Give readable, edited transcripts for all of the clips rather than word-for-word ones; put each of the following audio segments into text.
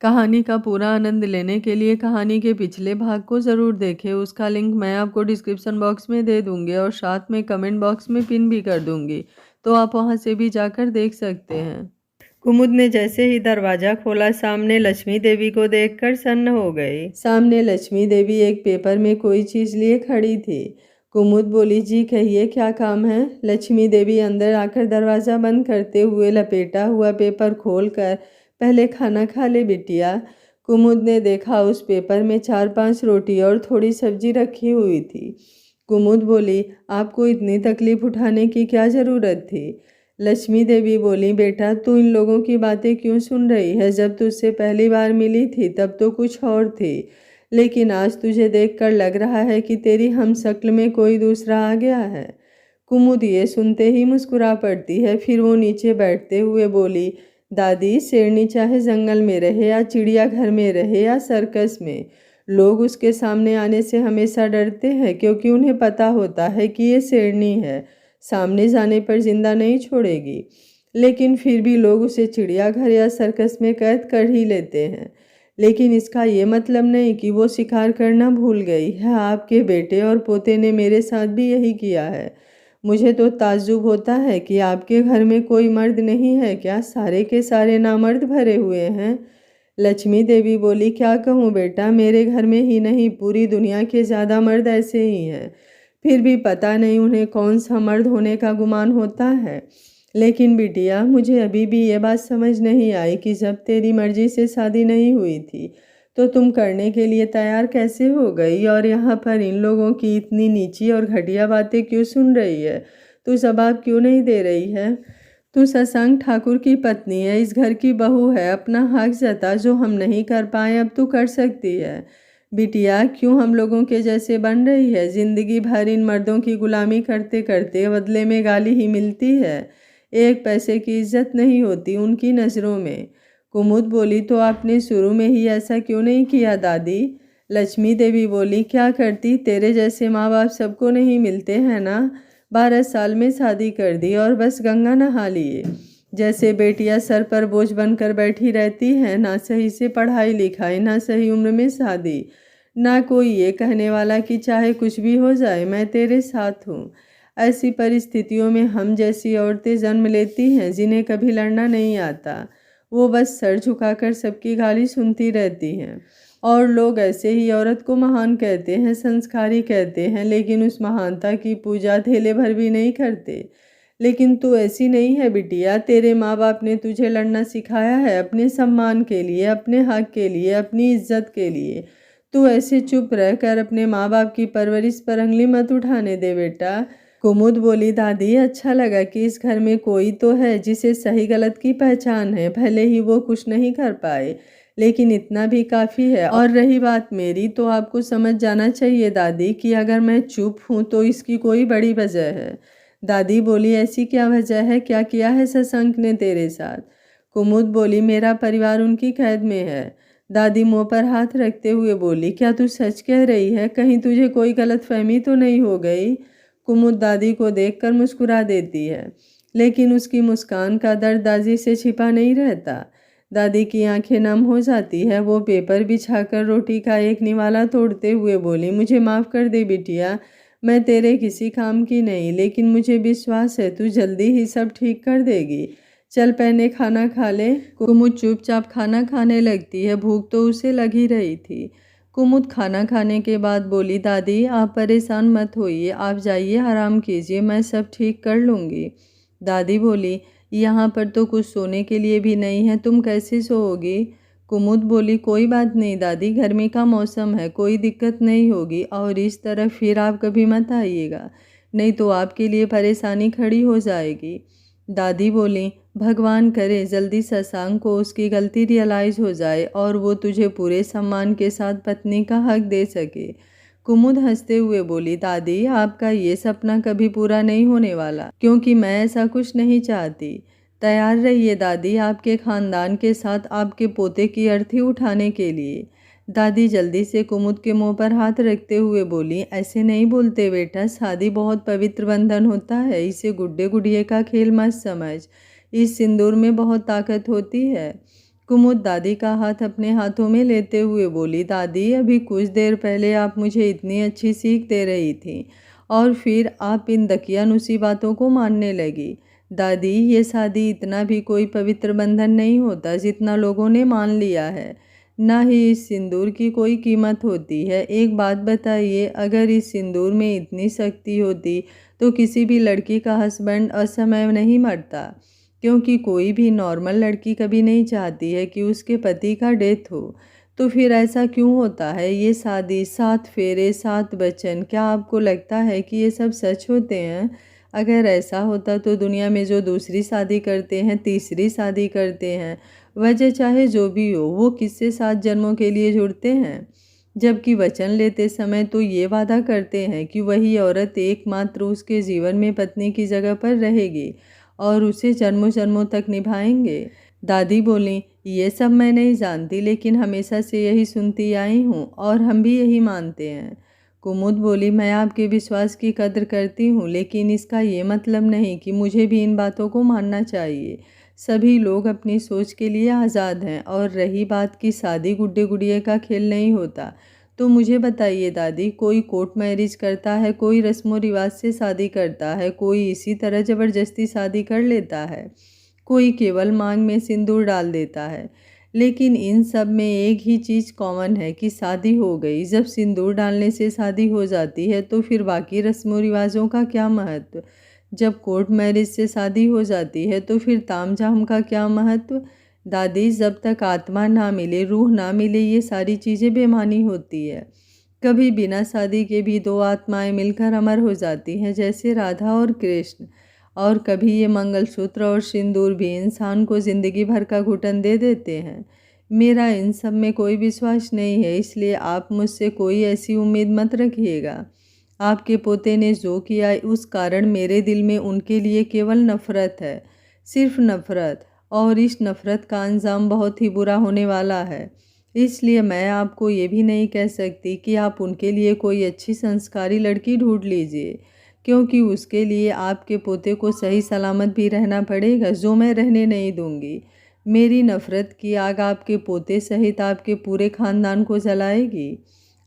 कहानी का पूरा आनंद लेने के लिए कहानी के पिछले भाग को ज़रूर देखें। उसका लिंक मैं आपको डिस्क्रिप्शन बॉक्स में दे दूँगी और साथ में कमेंट बॉक्स में पिन भी कर दूँगी, तो आप वहां से भी जाकर देख सकते हैं। कुमुद ने जैसे ही दरवाजा खोला, सामने लक्ष्मी देवी को देखकर सन्न हो गई। सामने लक्ष्मी देवी एक पेपर में कोई चीज़ लिए खड़ी थी। कुमुद बोली, जी कहिए, क्या काम है? लक्ष्मी देवी अंदर आकर दरवाज़ा बंद करते हुए लपेटा हुआ पेपर खोलकर, पहले खाना खा ले बिटिया। कुमुद ने देखा उस पेपर में 4-5 रोटी और थोड़ी सब्जी रखी हुई थी। कुमुद बोली, आपको इतनी तकलीफ उठाने की क्या ज़रूरत थी? लक्ष्मी देवी बोली, बेटा तू इन लोगों की बातें क्यों सुन रही है? जब तुझसे पहली बार मिली थी तब तो कुछ और थी, लेकिन आज तुझे देखकर लग रहा है कि तेरी हमशक्ल में कोई दूसरा आ गया है। कुमुद ये सुनते ही मुस्कुरा पड़ती है। फिर वो नीचे बैठते हुए बोली, दादी, शेरनी चाहे जंगल में रहे या चिड़ियाघर में रहे या सर्कस में, लोग उसके सामने आने से हमेशा डरते हैं, क्योंकि उन्हें पता होता है कि ये शेरनी है, सामने जाने पर जिंदा नहीं छोड़ेगी। लेकिन फिर भी लोग उसे चिड़ियाघर या सर्कस में कैद कर ही लेते हैं। लेकिन इसका ये मतलब नहीं कि वो शिकार करना भूल गई है। आपके बेटे और पोते ने मेरे साथ भी यही किया है। मुझे तो ताज्जुब होता है कि आपके घर में कोई मर्द नहीं है क्या? सारे के सारे नामर्द भरे हुए हैं। लक्ष्मी देवी बोली, क्या कहूँ बेटा, मेरे घर में ही नहीं पूरी दुनिया के ज़्यादा मर्द ऐसे ही हैं। फिर भी पता नहीं उन्हें कौन सा मर्द होने का गुमान होता है। लेकिन बिटिया, मुझे अभी भी ये बात समझ नहीं आई कि जब तेरी मर्जी से शादी नहीं हुई थी तो तुम करने के लिए तैयार कैसे हो गई, और यहाँ पर इन लोगों की इतनी नीची और घटिया बातें क्यों सुन रही है? तू जवाब क्यों नहीं दे रही है? तू शशांक ठाकुर की पत्नी है, इस घर की बहू है। अपना हक जता, जो हम नहीं कर पाए अब तू कर सकती है। बिटिया, क्यों हम लोगों के जैसे बन रही है? जिंदगी भर इन मर्दों की गुलामी करते करते बदले में गाली ही मिलती है। एक पैसे की इज्जत नहीं होती उनकी नज़रों में। कुमुद बोली, तो आपने शुरू में ही ऐसा क्यों नहीं किया दादी? लक्ष्मी देवी बोली, क्या करती, तेरे जैसे माँ बाप सबको नहीं मिलते हैं ना। 12 साल में शादी कर दी और बस गंगा नहा लिए। जैसे बेटियां सर पर बोझ बनकर बैठी रहती हैं, ना सही से पढ़ाई लिखाई, ना सही उम्र में शादी, ना कोई ये कहने वाला कि चाहे कुछ भी हो जाए मैं तेरे साथ हूँ। ऐसी परिस्थितियों में हम जैसी औरतें जन्म लेती हैं जिन्हें कभी लड़ना नहीं आता। वो बस सर झुकाकर सबकी गाली सुनती रहती हैं, और लोग ऐसे ही औरत को महान कहते हैं, संस्कारी कहते हैं, लेकिन उस महानता की पूजा धेले भर भी नहीं करते। लेकिन तू ऐसी नहीं है बिटिया। तेरे माँ बाप ने तुझे लड़ना सिखाया है, अपने सम्मान के लिए, अपने हक के लिए, अपनी इज्जत के लिए। तू ऐसे चुप रहकर अपने माँ बाप की परवरिश पर उंगली मत उठाने दे बेटा। कुमुद बोली, दादी, अच्छा लगा कि इस घर में कोई तो है जिसे सही गलत की पहचान है। भले ही वो कुछ नहीं कर पाए, लेकिन इतना भी काफ़ी है। और रही बात मेरी, तो आपको समझ जाना चाहिए दादी कि अगर मैं चुप हूँ तो इसकी कोई बड़ी वजह है। दादी बोली, ऐसी क्या वजह है? क्या किया है शशांक ने तेरे साथ? कुमुद बोली, मेरा परिवार उनकी कैद में है। दादी मुँह पर हाथ रखते हुए बोली, क्या तू सच कह रही है? कहीं तुझे कोई गलतफहमी तो नहीं हो गई? कुमुद दादी को देखकर मुस्कुरा देती है, लेकिन उसकी मुस्कान का दर्द दादी से छिपा नहीं रहता। दादी की आंखें नम हो जाती है। वो पेपर बिछाकर रोटी का एक निवाला तोड़ते हुए बोली, मुझे माफ़ कर दे बिटिया, मैं तेरे किसी काम की नहीं, लेकिन मुझे विश्वास है तू जल्दी ही सब ठीक कर देगी। चल पहले खाना खा ले। कुमुद चुपचाप खाना खाने लगती है। भूख तो उसे लगी रही थी। कुमुद खाना खाने के बाद बोली, दादी आप परेशान मत होइए, आप जाइए आराम कीजिए, मैं सब ठीक कर लूँगी। दादी बोली, यहाँ पर तो कुछ सोने के लिए भी नहीं है, तुम कैसे सोओगी? कुमुद बोली, कोई बात नहीं दादी, गर्मी का मौसम है, कोई दिक्कत नहीं होगी, और इस तरफ फिर आप कभी मत आइएगा, नहीं तो आपके लिए परेशानी खड़ी हो जाएगी। दादी बोली, भगवान करे जल्दी शशांक को उसकी गलती रियलाइज हो जाए और वो तुझे पूरे सम्मान के साथ पत्नी का हक दे सके। कुमुद हंसते हुए बोली, दादी आपका ये सपना कभी पूरा नहीं होने वाला, क्योंकि मैं ऐसा कुछ नहीं चाहती। तैयार रहिए दादी, आपके खानदान के साथ आपके पोते की अर्थी उठाने के लिए। दादी जल्दी से कुमुद के मुंह पर हाथ रखते हुए बोली, ऐसे नहीं बोलते बेटा, शादी बहुत पवित्र बंधन होता है, इसे गुड्डे गुड़िये का खेल मत समझ, इस सिंदूर में बहुत ताकत होती है। कुमुद दादी का हाथ अपने हाथों में लेते हुए बोली, दादी अभी कुछ देर पहले आप मुझे इतनी अच्छी सीख दे रही थी और फिर आप इन दकियानुसी बातों को मानने लगी। दादी, ये शादी इतना भी कोई पवित्र बंधन नहीं होता जितना लोगों ने मान लिया है। ना ही इस सिंदूर की कोई कीमत होती है। एक बात बताइए, अगर इस सिंदूर में इतनी शक्ति होती तो किसी भी लड़की का हस्बैंड असमय नहीं मरता, क्योंकि कोई भी नॉर्मल लड़की कभी नहीं चाहती है कि उसके पति का डेथ हो। तो फिर ऐसा क्यों होता है? ये शादी, 7 फेरे, 7 बचन, क्या आपको लगता है कि ये सब सच होते हैं? अगर ऐसा होता तो दुनिया में जो दूसरी शादी करते हैं, तीसरी शादी करते हैं, वजह चाहे जो भी हो, वो किससे 7 जन्मों के लिए जुड़ते हैं? जबकि वचन लेते समय तो ये वादा करते हैं कि वही औरत एकमात्र उसके जीवन में पत्नी की जगह पर रहेगी और उसे जन्मों जन्मों तक निभाएंगे। दादी बोली, ये सब मैं नहीं जानती, लेकिन हमेशा से यही सुनती आई हूँ और हम भी यही मानते हैं। कुमुद बोली, मैं आपके विश्वास की कद्र करती हूँ, लेकिन इसका ये मतलब नहीं कि मुझे भी इन बातों को मानना चाहिए। सभी लोग अपनी सोच के लिए आज़ाद हैं। और रही बात की शादी गुड्डे गुड़िया का खेल नहीं होता, तो मुझे बताइए दादी, कोई कोर्ट मैरिज करता है, कोई रस्मों रिवाज से शादी करता है, कोई इसी तरह ज़बरदस्ती शादी कर लेता है, कोई केवल मांग में सिंदूर डाल देता है। लेकिन इन सब में एक ही चीज़ कॉमन है कि शादी हो गई। जब सिंदूर डालने से शादी हो जाती है तो फिर बाकी रस्मों रिवाजों का क्या महत्व? जब कोर्ट मैरिज से शादी हो जाती है तो फिर तामझाम का क्या महत्व? दादी, जब तक आत्मा ना मिले, रूह ना मिले, ये सारी चीज़ें बेमानी होती है। कभी बिना शादी के भी 2 आत्माएं मिलकर अमर हो जाती हैं, जैसे राधा और कृष्ण। और कभी ये मंगलसूत्र और सिंदूर भी इंसान को ज़िंदगी भर का घुटन दे देते हैं। मेरा इन सब में कोई विश्वास नहीं है, इसलिए आप मुझसे कोई ऐसी उम्मीद मत रखिएगा। आपके पोते ने जो किया, उस कारण मेरे दिल में उनके लिए केवल नफ़रत है, सिर्फ नफ़रत। और इस नफ़रत का अंजाम बहुत ही बुरा होने वाला है। इसलिए मैं आपको ये भी नहीं कह सकती कि आप उनके लिए कोई अच्छी संस्कारी लड़की ढूंढ लीजिए, क्योंकि उसके लिए आपके पोते को सही सलामत भी रहना पड़ेगा, जो मैं रहने नहीं दूंगी। मेरी नफ़रत की आग आपके पोते सहित आपके पूरे खानदान को जलाएगी।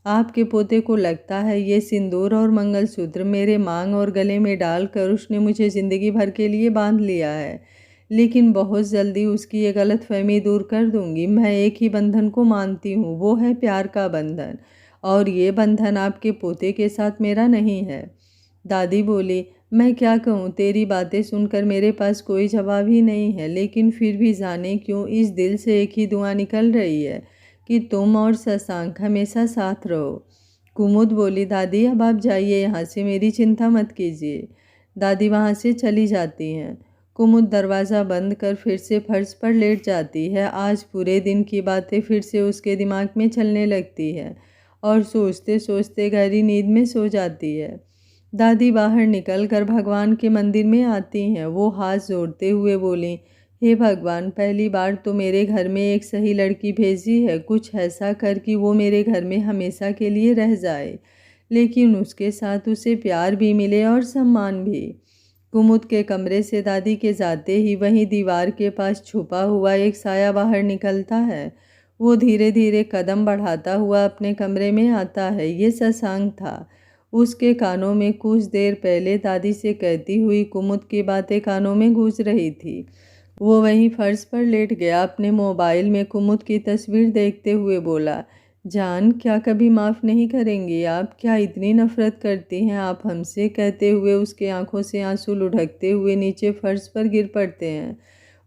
आपके पोते को लगता है ये सिंदूर और मंगलसूत्र मेरे मांग और गले में डालकर उसने मुझे ज़िंदगी भर के लिए बांध लिया है, लेकिन बहुत जल्दी उसकी ये गलतफहमी दूर कर दूंगी। मैं एक ही बंधन को मानती हूँ, वो है प्यार का बंधन, और ये बंधन आपके पोते के साथ मेरा नहीं है। दादी बोली, मैं क्या कहूँ, तेरी बातें सुनकर मेरे पास कोई जवाब ही नहीं है, लेकिन फिर भी जाने क्यों इस दिल से एक ही दुआ निकल रही है कि तुम और शशांक हमेशा साथ रहो। कुमुद बोली, दादी अब आप जाइए यहाँ से, मेरी चिंता मत कीजिए। दादी वहाँ से चली जाती हैं। कुमुद दरवाज़ा बंद कर फिर से फर्श पर लेट जाती है। आज पूरे दिन की बातें फिर से उसके दिमाग में चलने लगती है और सोचते सोचते गहरी नींद में सो जाती है। दादी बाहर निकलकर भगवान के मंदिर में आती हैं। वो हाथ जोड़ते हुए बोली, हे भगवान, पहली बार तो मेरे घर में एक सही लड़की भेजी है। कुछ ऐसा कर कि वो मेरे घर में हमेशा के लिए रह जाए, लेकिन उसके साथ उसे प्यार भी मिले और सम्मान भी। कुमुद के कमरे से दादी के जाते ही वहीं दीवार के पास छुपा हुआ एक साया बाहर निकलता है। वो धीरे धीरे कदम बढ़ाता हुआ अपने कमरे में आता है। ये शशांक था। उसके कानों में कुछ देर पहले दादी से कहती हुई कुमुद की बातें कानों में गूंज रही थी। वो वहीं फर्श पर लेट गया, अपने मोबाइल में कुमुद की तस्वीर देखते हुए बोला, जान, क्या कभी माफ़ नहीं करेंगी आप? क्या इतनी नफ़रत करती हैं आप हमसे? कहते हुए उसके आंखों से आंसू लुढ़कते हुए नीचे फर्श पर गिर पड़ते हैं।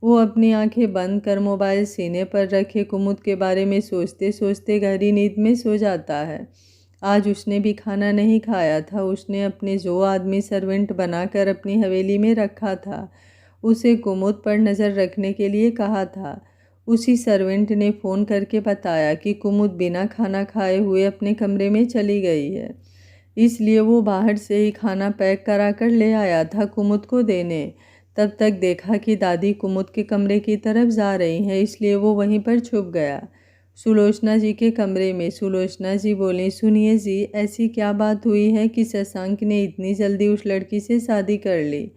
वो अपनी आंखें बंद कर मोबाइल सीने पर रखे कुमुद के बारे में सोचते सोचते गहरी नींद में सो जाता है। आज उसने भी खाना नहीं खाया था। उसने अपने जो आदमी सर्वेंट बनाकर अपनी हवेली में रखा था, उसे कुमुद पर नज़र रखने के लिए कहा था। उसी सर्वेंट ने फ़ोन करके बताया कि कुमुद बिना खाना खाए हुए अपने कमरे में चली गई है। इसलिए वो बाहर से ही खाना पैक करा कर ले आया था कुमुद को देने। तब तक देखा कि दादी कुमुद के कमरे की तरफ जा रही हैं, इसलिए वो वहीं पर छुप गया। सुलोचना जी के कमरे में सुलोचना जी बोली, सुनिए जी, ऐसी क्या बात हुई है कि शशांक ने इतनी जल्दी उस लड़की से शादी कर ली?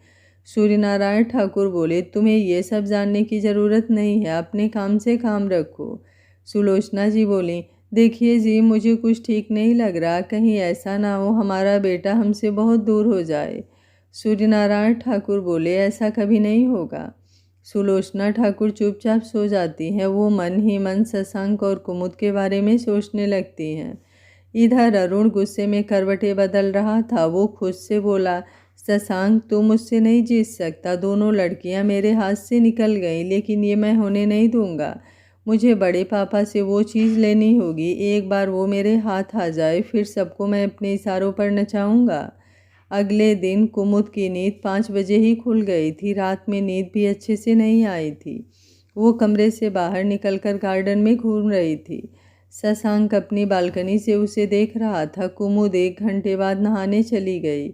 सूर्यनारायण ठाकुर बोले, तुम्हें ये सब जानने की ज़रूरत नहीं है, अपने काम से काम रखो। सुलोचना जी बोली, देखिए जी, मुझे कुछ ठीक नहीं लग रहा, कहीं ऐसा ना हो हमारा बेटा हमसे बहुत दूर हो जाए। सूर्यनारायण ठाकुर बोले, ऐसा कभी नहीं होगा। सुलोचना ठाकुर चुपचाप सो जाती हैं। वो मन ही मन शशांक और कुमुद के बारे में सोचने लगती हैं। इधर अरुण गुस्से में करवटें बदल रहा था। वो खुद से बोला, शशांक तू मुझसे नहीं जीत सकता, दोनों लड़कियां मेरे हाथ से निकल गईं, लेकिन ये मैं होने नहीं दूंगा। मुझे बड़े पापा से वो चीज़ लेनी होगी। एक बार वो मेरे हाथ आ जाए, फिर सबको मैं अपने इशारों पर नचाऊंगा। अगले दिन कुमुद की नींद 5 बजे ही खुल गई थी। रात में नींद भी अच्छे से नहीं आई थी। वो कमरे से बाहर निकलकर गार्डन में घूम रही थी। शशांक अपनी बालकनी से उसे देख रहा था। कुमुद 1 घंटे बाद नहाने चली गई।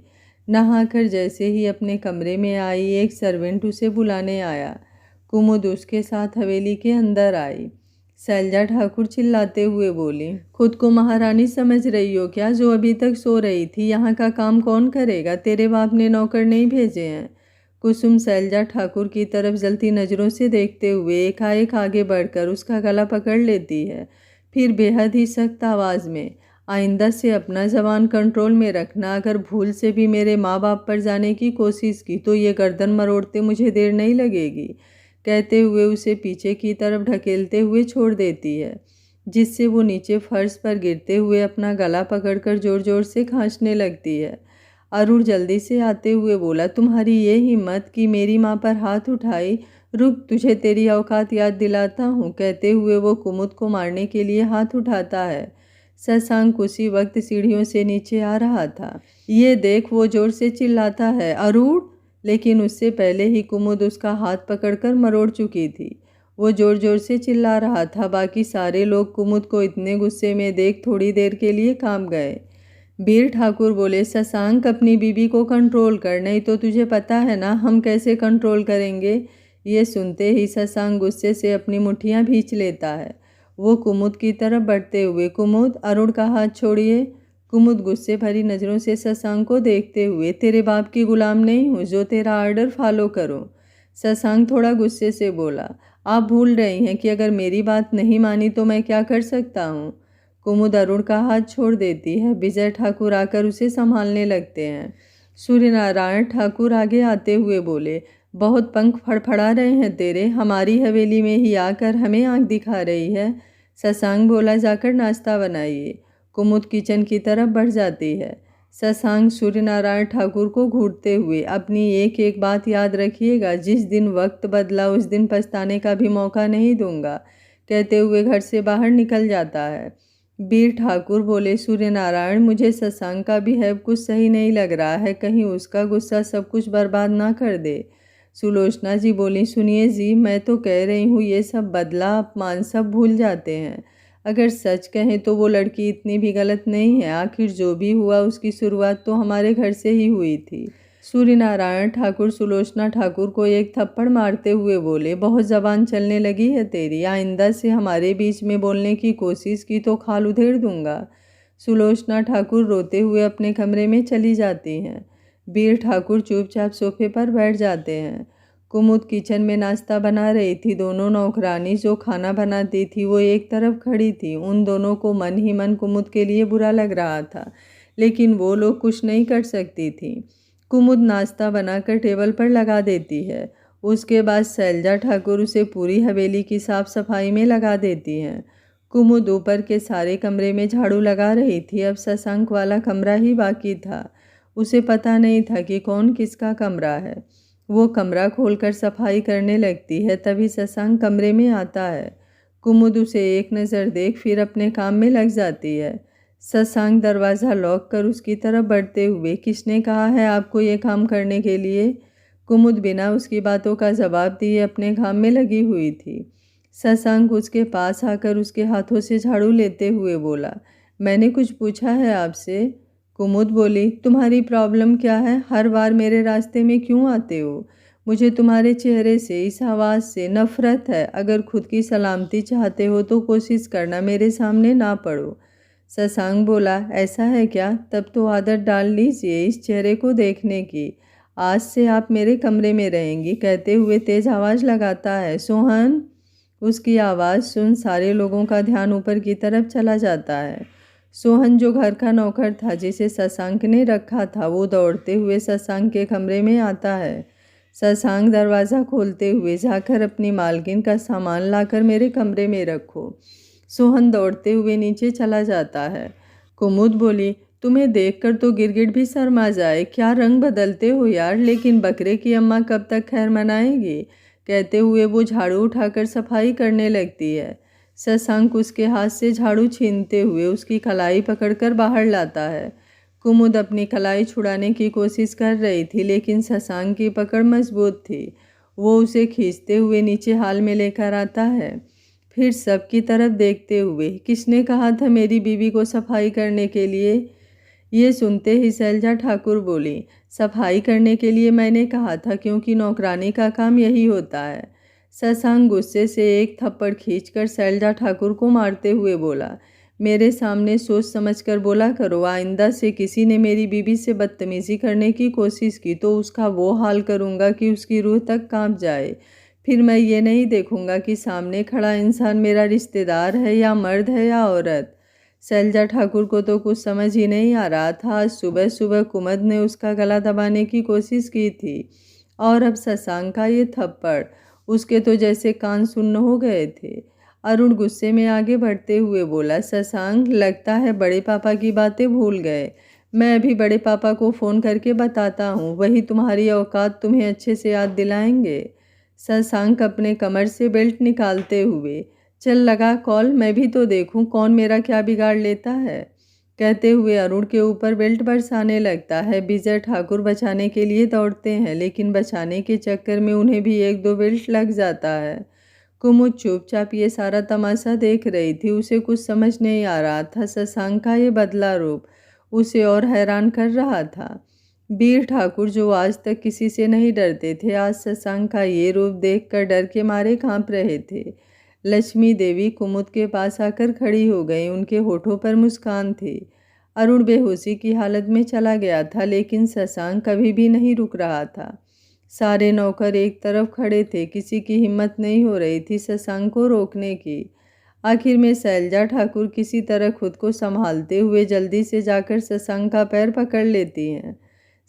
नहाकर जैसे ही अपने कमरे में आई, एक सर्वेंट उसे बुलाने आया। कुमुद उसके साथ हवेली के अंदर आई। शैलजा ठाकुर चिल्लाते हुए बोली, खुद को महारानी समझ रही हो क्या, जो अभी तक सो रही थी? यहाँ का काम कौन करेगा? तेरे बाप ने नौकर नहीं भेजे हैं? कुसुम शैलजा ठाकुर की तरफ जलती नज़रों से देखते हुए एकाएक आगे बढ़कर उसका गला पकड़ लेती है। फिर बेहद ही सख्त आवाज़ में, आइंदा से अपना ज़बान कंट्रोल में रखना। अगर भूल से भी मेरे माँ बाप पर जाने की कोशिश की तो ये गर्दन मरोड़ते मुझे देर नहीं लगेगी, कहते हुए उसे पीछे की तरफ ढकेलते हुए छोड़ देती है, जिससे वो नीचे फर्श पर गिरते हुए अपना गला पकड़कर जोर जोर से खींचने लगती है। अरुण जल्दी से आते हुए बोला, तुम्हारी ये हिम्मत कि मेरी माँ पर हाथ उठाई? रुक, तुझे तेरी औकात याद दिलाता हूँ, कहते हुए वो कुमुद को मारने के लिए हाथ उठाता है। शशांक उसी वक्त सीढ़ियों से नीचे आ रहा था। ये देख, वो जोर से चिल्लाता है, अरुण! लेकिन उससे पहले ही कुमुद उसका हाथ पकड़कर मरोड़ चुकी थी। वो जोर जोर से चिल्ला रहा था। बाकी सारे लोग कुमुद को इतने गुस्से में देख थोड़ी देर के लिए काम गए। वीर ठाकुर बोले, शशांक अपनी बीबी को कंट्रोल कर, नहीं तो तुझे पता है ना हम कैसे कंट्रोल करेंगे। ये सुनते ही शशांक गुस्से से अपनी मुट्ठियां भींच लेता है। वो कुमुद की तरफ बढ़ते हुए, कुमुद, अरुण का हाथ छोड़िए। कुमुद गुस्से भरी नज़रों से शशांक को देखते हुए, तेरे बाप की गुलाम नहीं हूँ जो तेरा ऑर्डर फॉलो करूँ। शशांक थोड़ा गुस्से से बोला, आप भूल रही हैं कि अगर मेरी बात नहीं मानी तो मैं क्या कर सकता हूँ। कुमुद अरुण का हाथ छोड़ देती है। विजय ठाकुर आकर उसे संभालने लगते हैं। सूर्यनारायण ठाकुर आगे आते हुए बोले, बहुत पंख फड़फड़ा रहे हैं तेरे, हमारी हवेली में ही आकर हमें आंख दिखा रही है। शशांक बोला, जाकर नाश्ता बनाइए। कुमुद किचन की तरफ बढ़ जाती है। शशांक सूर्यनारायण ठाकुर को घूरते हुए, अपनी एक एक बात याद रखिएगा, जिस दिन वक्त बदला उस दिन पछताने का भी मौका नहीं दूंगा, कहते हुए घर से बाहर निकल जाता है। वीर ठाकुर बोले, सूर्यनारायण, मुझे शशांक का बिहेव कुछ सही नहीं लग रहा है, कहीं उसका गुस्सा सब कुछ बर्बाद ना कर दे। सुलोचना जी बोली, सुनिए जी, मैं तो कह रही हूँ ये सब बदला अपमान सब भूल जाते हैं। अगर सच कहें तो वो लड़की इतनी भी गलत नहीं है। आखिर जो भी हुआ उसकी शुरुआत तो हमारे घर से ही हुई थी। सूर्यनारायण ठाकुर सुलोचना ठाकुर को एक थप्पड़ मारते हुए बोले, बहुत जबान चलने लगी है तेरी, आइंदा से हमारे बीच में बोलने की कोशिश की तो खाल उधेड़ दूंगा। सुलोचना ठाकुर रोते हुए अपने कमरे में चली जाती हैं। वीर ठाकुर चुपचाप सोफे पर बैठ जाते हैं। कुमुद किचन में नाश्ता बना रही थी। दोनों नौकरानी जो खाना बनाती थी वो एक तरफ खड़ी थी। उन दोनों को मन ही मन कुमुद के लिए बुरा लग रहा था, लेकिन वो लोग कुछ नहीं कर सकती थी। कुमुद नाश्ता बनाकर टेबल पर लगा देती है। उसके बाद शैलजा ठाकुर उसे पूरी हवेली की साफ सफाई में लगा देती हैं। कुमुद ऊपर के सारे कमरे में झाड़ू लगा रही थी। अब शशांक वाला कमरा ही बाकी था। उसे पता नहीं था कि कौन किसका कमरा है। वो कमरा खोलकर सफाई करने लगती है। तभी शशांक कमरे में आता है। कुमुद उसे एक नज़र देख फिर अपने काम में लग जाती है। शशांक दरवाज़ा लॉक कर उसकी तरफ बढ़ते हुए, किसने कहा है आपको ये काम करने के लिए? कुमुद बिना उसकी बातों का जवाब दिए अपने काम में लगी हुई थी। शशांक उसके पास आकर उसके हाथों से झाड़ू लेते हुए बोला, मैंने कुछ पूछा है आपसे? कुमुद बोली, तुम्हारी प्रॉब्लम क्या है? हर बार मेरे रास्ते में क्यों आते हो? मुझे तुम्हारे चेहरे से, इस आवाज़ से नफ़रत है। अगर खुद की सलामती चाहते हो तो कोशिश करना मेरे सामने ना पड़ो। शशांक बोला, ऐसा है क्या? तब तो आदत डाल लीजिए इस चेहरे को देखने की। आज से आप मेरे कमरे में रहेंगी, कहते हुए तेज आवाज़ लगाता है। सोहन। उसकी आवाज़ सुन सारे लोगों का ध्यान ऊपर की तरफ चला जाता है। सोहन जो घर का नौकर था जिसे शशांक ने रखा था, वो दौड़ते हुए शशांक के कमरे में आता है। शशांक दरवाज़ा खोलते हुए, जाकर अपनी मालकिन का सामान लाकर मेरे कमरे में रखो। सोहन दौड़ते हुए नीचे चला जाता है। कुमुद बोली, तुम्हें देखकर तो गिरगिट भी शर्मा जाए। क्या रंग बदलते हो यार, लेकिन बकरे की अम्मा कब तक खैर मनाएगी, कहते हुए वो झाड़ू उठाकर सफाई करने लगती है। शशांक उसके हाथ से झाड़ू छीनते हुए उसकी कलाई पकड़कर बाहर लाता है। कुमुद अपनी कलाई छुड़ाने की कोशिश कर रही थी, लेकिन शशांक की पकड़ मजबूत थी। वो उसे खींचते हुए नीचे हाल में लेकर आता है। फिर सबकी तरफ देखते हुए, किसने कहा था मेरी बीवी को सफाई करने के लिए? ये सुनते ही शैलजा ठाकुर बोली, सफाई करने के लिए मैंने कहा था, क्योंकि नौकरानी का काम यही होता है। शशांक गुस्से से एक थप्पड़ खींचकर शैलजा ठाकुर को मारते हुए बोला, मेरे सामने सोच समझकर बोला करो। आइंदा से किसी ने मेरी बीवी से बदतमीजी करने की कोशिश की तो उसका वो हाल करूँगा कि उसकी रूह तक कांप जाए। फिर मैं ये नहीं देखूंगा कि सामने खड़ा इंसान मेरा रिश्तेदार है या मर्द है या औरत। शैलजा ठाकुर को तो कुछ समझ ही नहीं आ रहा था। आज सुबह सुबह कुमुद ने उसका गला दबाने की कोशिश की थी और अब शशांक का ये थप्पड़, उसके तो जैसे कान सुन्न हो गए थे। अरुण गुस्से में आगे बढ़ते हुए बोला, शशांक, लगता है बड़े पापा की बातें भूल गए। मैं अभी बड़े पापा को फ़ोन करके बताता हूँ, वही तुम्हारी औकात तुम्हें अच्छे से याद दिलाएंगे। शशांक अपने कमर से बेल्ट निकालते हुए, चल लगा कॉल, मैं भी तो देखूं कौन मेरा क्या बिगाड़ लेता है, कहते हुए अरुण के ऊपर बेल्ट बरसाने लगता है। विजय ठाकुर बचाने के लिए दौड़ते हैं, लेकिन बचाने के चक्कर में उन्हें भी एक दो बेल्ट लग जाता है। कुमुद चुपचाप ये सारा तमाशा देख रही थी। उसे कुछ समझ नहीं आ रहा था। शशांक का ये बदला रूप उसे और हैरान कर रहा था। वीर ठाकुर जो आज तक किसी से नहीं डरते थे, आज शशांक का ये रूप देखकर डर के मारे कांप रहे थे। लक्ष्मी देवी कुमुद के पास आकर खड़ी हो गई। उनके होठों पर मुस्कान थी। अरुण बेहोशी की हालत में चला गया था, लेकिन शशांक कभी भी नहीं रुक रहा था। सारे नौकर एक तरफ खड़े थे, किसी की हिम्मत नहीं हो रही थी शशांक को रोकने की। आखिर में शैलजा ठाकुर किसी तरह खुद को संभालते हुए जल्दी से जाकर शशांक का पैर पकड़ लेती हैं।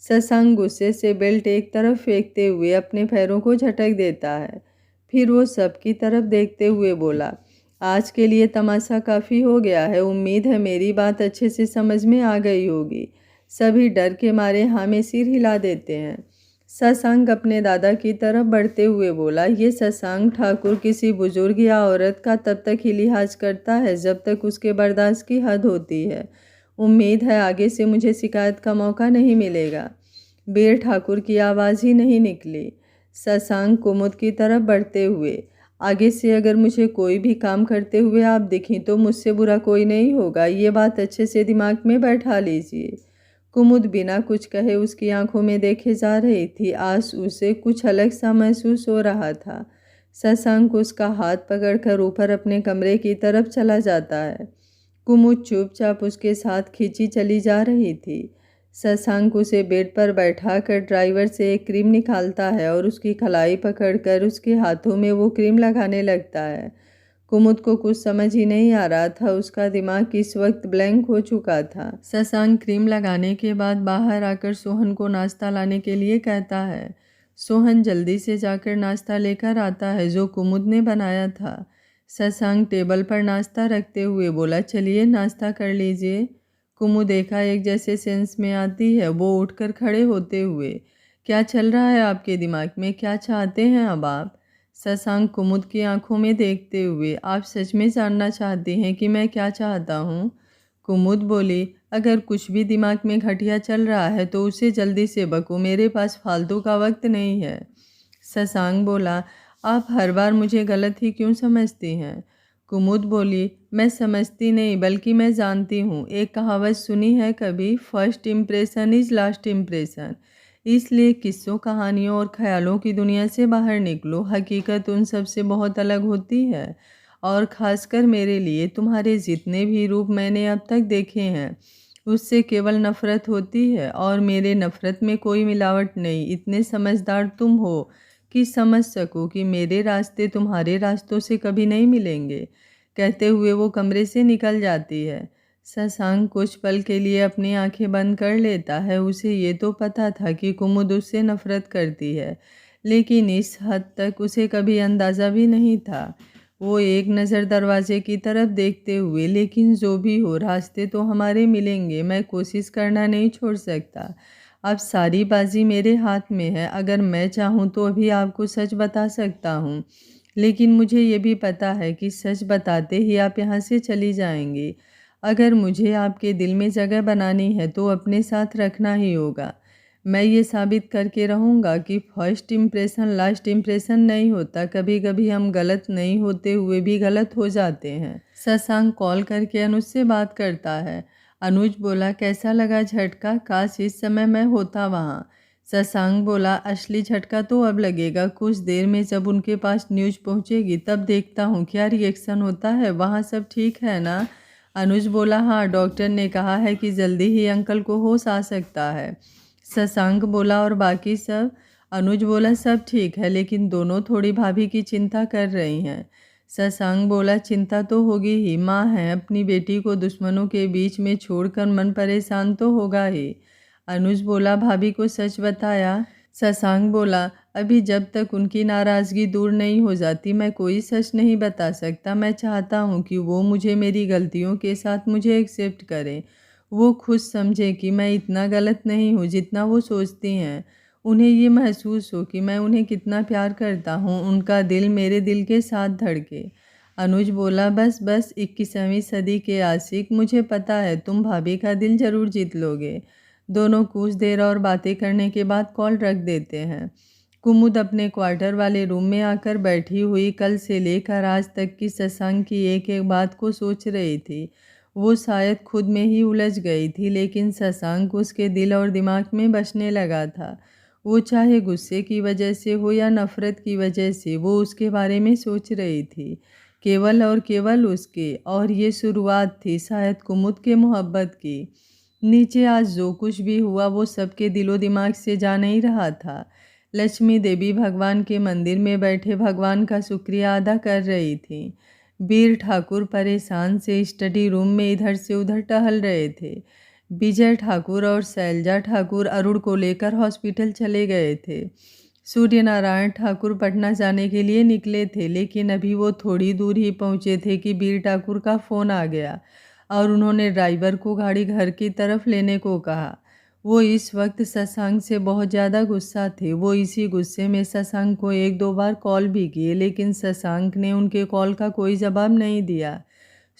शशांक गुस्से से बेल्ट एक तरफ फेंकते हुए अपने पैरों को झटक देता है। फिर वो सबकी तरफ देखते हुए बोला, आज के लिए तमाशा काफ़ी हो गया है। उम्मीद है मेरी बात अच्छे से समझ में आ गई होगी। सभी डर के मारे हाँ में सिर हिला देते हैं। शशांक अपने दादा की तरफ बढ़ते हुए बोला, ये शशांक ठाकुर किसी बुजुर्ग या औरत का तब तक ही लिहाज करता है जब तक उसके बर्दाश्त की हद होती है। उम्मीद है आगे से मुझे शिकायत का मौका नहीं मिलेगा। वीर ठाकुर की आवाज़ ही नहीं निकली। शशांक कुमुद की तरफ बढ़ते हुए, आगे से अगर मुझे कोई भी काम करते हुए आप दिखें तो मुझसे बुरा कोई नहीं होगा, ये बात अच्छे से दिमाग में बैठा लीजिए। कुमुद बिना कुछ कहे उसकी आंखों में देखे जा रही थी। आज उसे कुछ अलग सा महसूस हो रहा था। शशांक उसका हाथ पकड़कर ऊपर अपने कमरे की तरफ चला जाता है। कुमुद चुपचाप उसके साथ खींची चली जा रही थी। शशांक उसे बेड पर बैठाकर ड्राइवर से एक क्रीम निकालता है और उसकी कलाई पकड़कर उसके हाथों में वो क्रीम लगाने लगता है। कुमुद को कुछ समझ ही नहीं आ रहा था। उसका दिमाग इस वक्त ब्लैंक हो चुका था। शशांक क्रीम लगाने के बाद बाहर आकर सोहन को नाश्ता लाने के लिए कहता है। सोहन जल्दी से जाकर नाश्ता लेकर आता है जो कुमुद ने बनाया था। शशांक टेबल पर नाश्ता रखते हुए बोला, चलिए नाश्ता कर लीजिए। कुमुद एकाएक जैसे सेंस में आती है। वो उठकर खड़े होते हुए, क्या चल रहा है आपके दिमाग में, क्या चाहते हैं अब आप? शशांक कुमुद की आंखों में देखते हुए, आप सच में जानना चाहते हैं कि मैं क्या चाहता हूँ? कुमुद बोली, अगर कुछ भी दिमाग में घटिया चल रहा है तो उसे जल्दी से बको, मेरे पास फालतू का वक्त नहीं है। शशांक बोला, आप हर बार मुझे गलत ही क्यों समझती हैं? कुमुद बोली, मैं समझती नहीं बल्कि मैं जानती हूँ। एक कहावत सुनी है कभी, first impression is last impression. इसलिए किस्सों, कहानियों और ख्यालों की दुनिया से बाहर निकलो। हकीकत उन सब से बहुत अलग होती है और ख़ासकर मेरे लिए तुम्हारे जितने भी रूप मैंने अब तक देखे हैं उससे केवल नफ़रत होती है और मेरे नफ़रत में कोई मिलावट नहीं। इतने समझदार तुम हो कि समझ सको कि मेरे रास्ते तुम्हारे रास्तों से कभी नहीं मिलेंगे। कहते हुए वो कमरे से निकल जाती है। शशांक कुछ पल के लिए अपनी आंखें बंद कर लेता है। उसे ये तो पता था कि कुमुद उससे नफ़रत करती है, लेकिन इस हद तक उसे कभी अंदाज़ा भी नहीं था। वो एक नज़र दरवाजे की तरफ देखते हुए, लेकिन जो भी हो रास्ते तो हमारे मिलेंगे, मैं कोशिश करना नहीं छोड़ सकता। अब सारी बाजी मेरे हाथ में है। अगर मैं चाहूँ तो अभी आपको सच बता सकता हूँ, लेकिन मुझे ये भी पता है कि सच बताते ही आप यहाँ से चली जाएंगी। अगर मुझे आपके दिल में जगह बनानी है तो अपने साथ रखना ही होगा। मैं ये साबित करके रहूँगा कि फर्स्ट इम्प्रेशन लास्ट इम्प्रेशन नहीं होता। कभी कभी हम गलत नहीं होते हुए भी गलत हो जाते हैं। शशांक कॉल करके अनुज से बात करता है। अनुज बोला, कैसा लगा झटका? काश इस समय मैं होता वहाँ। शशांक बोला, असली झटका तो अब लगेगा। कुछ देर में जब उनके पास न्यूज़ पहुँचेगी तब देखता हूँ क्या रिएक्शन होता है। वहाँ सब ठीक है ना? अनुज बोला, हाँ, डॉक्टर ने कहा है कि जल्दी ही अंकल को होश आ सकता है। शशांक बोला, और बाकी सब? अनुज बोला, सब ठीक है, लेकिन दोनों थोड़ी भाभी की चिंता कर रही हैं। शशांक बोला, चिंता तो होगी ही, माँ है, अपनी बेटी को दुश्मनों के बीच में छोड़कर मन परेशान तो होगा ही। अनुज बोला, भाभी को सच बताया? शशांक बोला, अभी जब तक उनकी नाराज़गी दूर नहीं हो जाती मैं कोई सच नहीं बता सकता। मैं चाहता हूँ कि वो मुझे मेरी गलतियों के साथ मुझे एक्सेप्ट करें। वो खुद समझे कि मैं इतना गलत नहीं हूँ जितना वो सोचती हैं। उन्हें ये महसूस हो कि मैं उन्हें कितना प्यार करता हूँ, उनका दिल मेरे दिल के साथ धड़के। अनुज बोला, बस बस 21वीं सदी के आशिक, मुझे पता है तुम भाभी का दिल जरूर जीत लोगे। दोनों कुछ देर और बातें करने के बाद कॉल रख देते हैं। कुमुद अपने क्वार्टर वाले रूम में आकर बैठी हुई कल से लेकर आज तक की शशांक की एक एक बात को सोच रही थी। वो शायद खुद में ही उलझ गई थी, लेकिन शशांक उसके दिल और दिमाग में बसने लगा था। वो चाहे गुस्से की वजह से हो या नफ़रत की वजह से, वो उसके बारे में सोच रही थी, केवल और केवल उसके। और ये शुरुआत थी शायद कुमुद के मोहब्बत की। नीचे आज जो कुछ भी हुआ वो सबके दिलो दिमाग से जा नहीं रहा था। लक्ष्मी देवी भगवान के मंदिर में बैठे भगवान का शुक्रिया अदा कर रही थी। वीर ठाकुर परेशान से स्टडी रूम में इधर से उधर टहल रहे थे। विजय ठाकुर और शैलजा ठाकुर अरुण को लेकर हॉस्पिटल चले गए थे। सूर्य नारायण ठाकुर पटना जाने के लिए निकले थे, लेकिन अभी वो थोड़ी दूर ही पहुंचे थे कि वीर ठाकुर का फ़ोन आ गया और उन्होंने ड्राइवर को गाड़ी घर की तरफ लेने को कहा। वो इस वक्त शशांक से बहुत ज़्यादा गुस्सा थे। वो इसी गुस्से में शशांक को एक दो बार कॉल भी किए, लेकिन शशांक ने उनके कॉल का कोई जवाब नहीं दिया।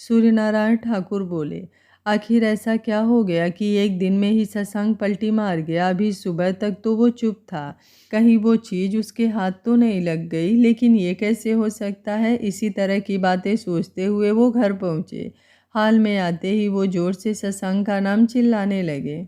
सूर्यनारायण ठाकुर बोले, आखिर ऐसा क्या हो गया कि एक दिन में ही शशांक पलटी मार गया? अभी सुबह तक तो वो चुप था, कहीं वो चीज़ उसके हाथ तो नहीं लग गई। लेकिन ये कैसे हो सकता है? इसी तरह की बातें सोचते हुए वो घर पहुँचे। हाल में आते ही वो जोर से शशांक का नाम चिल्लाने लगे।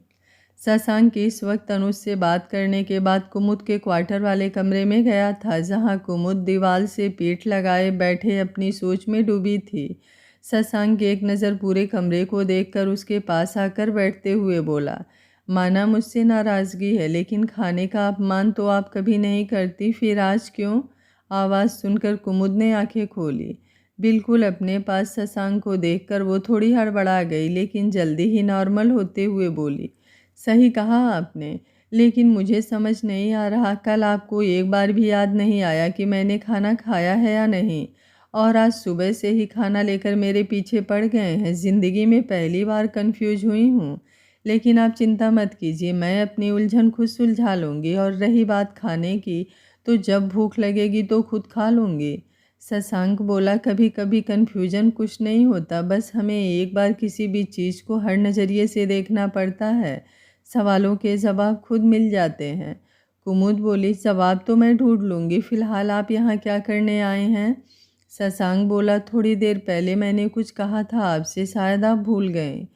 शशांक इस वक्त अनुज से बात करने के बाद कुमुद के क्वार्टर वाले कमरे में गया था, जहां कुमुद दीवार से पीठ लगाए बैठे अपनी सोच में डूबी थी। शशांक एक नज़र पूरे कमरे को देखकर उसके पास आकर बैठते हुए बोला, माना मुझसे नाराज़गी है, लेकिन खाने का अपमान तो आप कभी नहीं करती, फिर आज क्यों? आवाज़ सुनकर कुमुद ने आंखें खोली। बिल्कुल अपने पास शशांक को देखकर वो थोड़ी हड़बड़ा गई, लेकिन जल्दी ही नॉर्मल होते हुए बोली, सही कहा आपने, लेकिन मुझे समझ नहीं आ रहा, कल आपको एक बार भी याद नहीं आया कि मैंने खाना खाया है या नहीं, और आज सुबह से ही खाना लेकर मेरे पीछे पड़ गए हैं। ज़िंदगी में पहली बार कंफ्यूज हुई हूँ, लेकिन आप चिंता मत कीजिए, मैं अपनी उलझन खुद सुलझा लूँगी। और रही बात खाने की, तो जब भूख लगेगी तो खुद खा लूँगी। शशांक बोला, कभी कभी कन्फ्यूजन कुछ नहीं होता, बस हमें एक बार किसी भी चीज़ को हर नज़रिए से देखना पड़ता है, सवालों के जवाब खुद मिल जाते हैं। कुमुद बोली, जवाब तो मैं ढूंढ लूँगी, फ़िलहाल आप यहाँ क्या करने आए हैं? शशांक बोला, थोड़ी देर पहले मैंने कुछ कहा था आपसे, शायद आप भूल गए।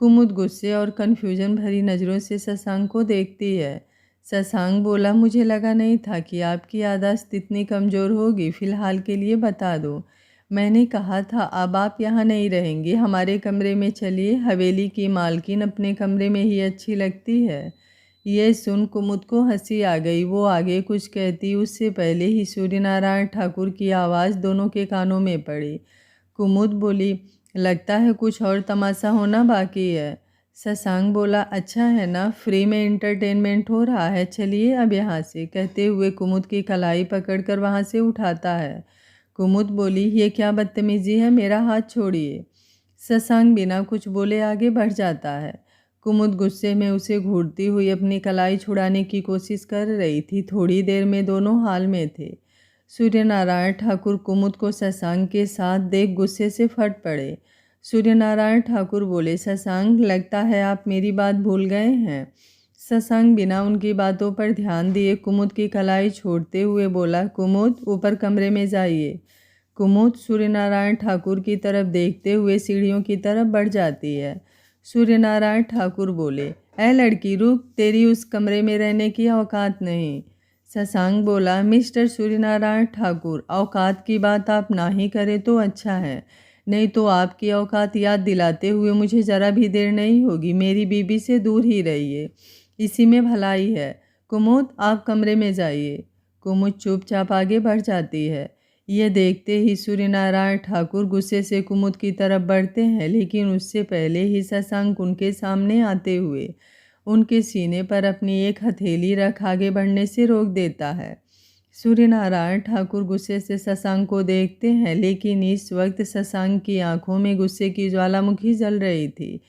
कुमुद गुस्से और कन्फ्यूजन भरी नज़रों से शशांक को देखती है। शशांक बोला, मुझे लगा नहीं था कि आपकी याददाश्त इतनी कमज़ोर होगी, फ़िलहाल के लिए बता दो, मैंने कहा था अब आप यहाँ नहीं रहेंगे, हमारे कमरे में चलिए। हवेली की मालकिन अपने कमरे में ही अच्छी लगती है। यह सुन कुमुद को हंसी आ गई। वो आगे कुछ कहती उससे पहले ही सूर्यनारायण ठाकुर की आवाज़ दोनों के कानों में पड़ी। कुमुद बोली, लगता है कुछ और तमाशा होना बाकी है। शशांक बोला, अच्छा है ना, फ्री में इंटरटेनमेंट हो रहा है, चलिए अब यहाँ से। कहते हुए कुमुद की कलाई पकड़कर वहाँ से उठाता है। कुमुद बोली, ये क्या बदतमीजी है, मेरा हाथ छोड़िए। शशांक बिना कुछ बोले आगे बढ़ जाता है। कुमुद गुस्से में उसे घूरती हुई अपनी कलाई छुड़ाने की कोशिश कर रही थी। थोड़ी देर में दोनों हाल में थे। सूर्यनारायण ठाकुर कुमुद को शशांक के साथ देख गुस्से से फट पड़े। सूर्यनारायण ठाकुर बोले, शशांक, लगता है आप मेरी बात भूल गए हैं। शशांक बिना उनकी बातों पर ध्यान दिए कुमुद की कलाई छोड़ते हुए बोला, कुमुद, ऊपर कमरे में जाइए। कुमुद सूर्यनारायण ठाकुर की तरफ देखते हुए सीढ़ियों की तरफ बढ़ जाती है। सूर्यनारायण ठाकुर बोले, ऐ लड़की रुक, तेरी उस कमरे में रहने की औकात नहीं। शशांक बोला, मिस्टर सूर्यनारायण ठाकुर, औकात की बात आप ना ही करें तो अच्छा है, नहीं तो आपकी औकात याद दिलाते हुए मुझे ज़रा भी देर नहीं होगी। मेरी बीबी से दूर ही रहिए, इसी में भलाई है। कुमुद, आप कमरे में जाइए। कुमुद चुपचाप आगे बढ़ जाती है। यह देखते ही सूर्यनारायण ठाकुर गुस्से से कुमुद की तरफ बढ़ते हैं, लेकिन उससे पहले ही शशांक उनके सामने आते हुए उनके सीने पर अपनी एक हथेली रख आगे बढ़ने से रोक देता है। सूर्यनारायण ठाकुर गुस्से से शशांक को देखते हैं, लेकिन इस वक्त शशांक की आंखों में गुस्से की ज्वालामुखी जल रही थी,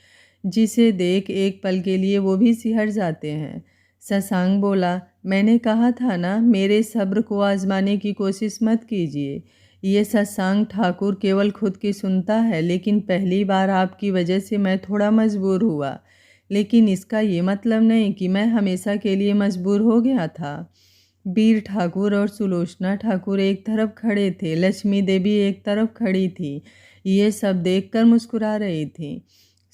जिसे देख एक पल के लिए वो भी सिहर जाते हैं। शशांक बोला, मैंने कहा था ना, मेरे सब्र को आजमाने की कोशिश मत कीजिए। ये शशांक ठाकुर केवल खुद की सुनता है, लेकिन पहली बार आपकी वजह से मैं थोड़ा मजबूर हुआ, लेकिन इसका ये मतलब नहीं कि मैं हमेशा के लिए मजबूर हो गया था। वीर ठाकुर और सुलोचना ठाकुर एक तरफ खड़े थे, लक्ष्मी देवी एक तरफ खड़ी थी। ये सब देखकर मुस्कुरा रही थी।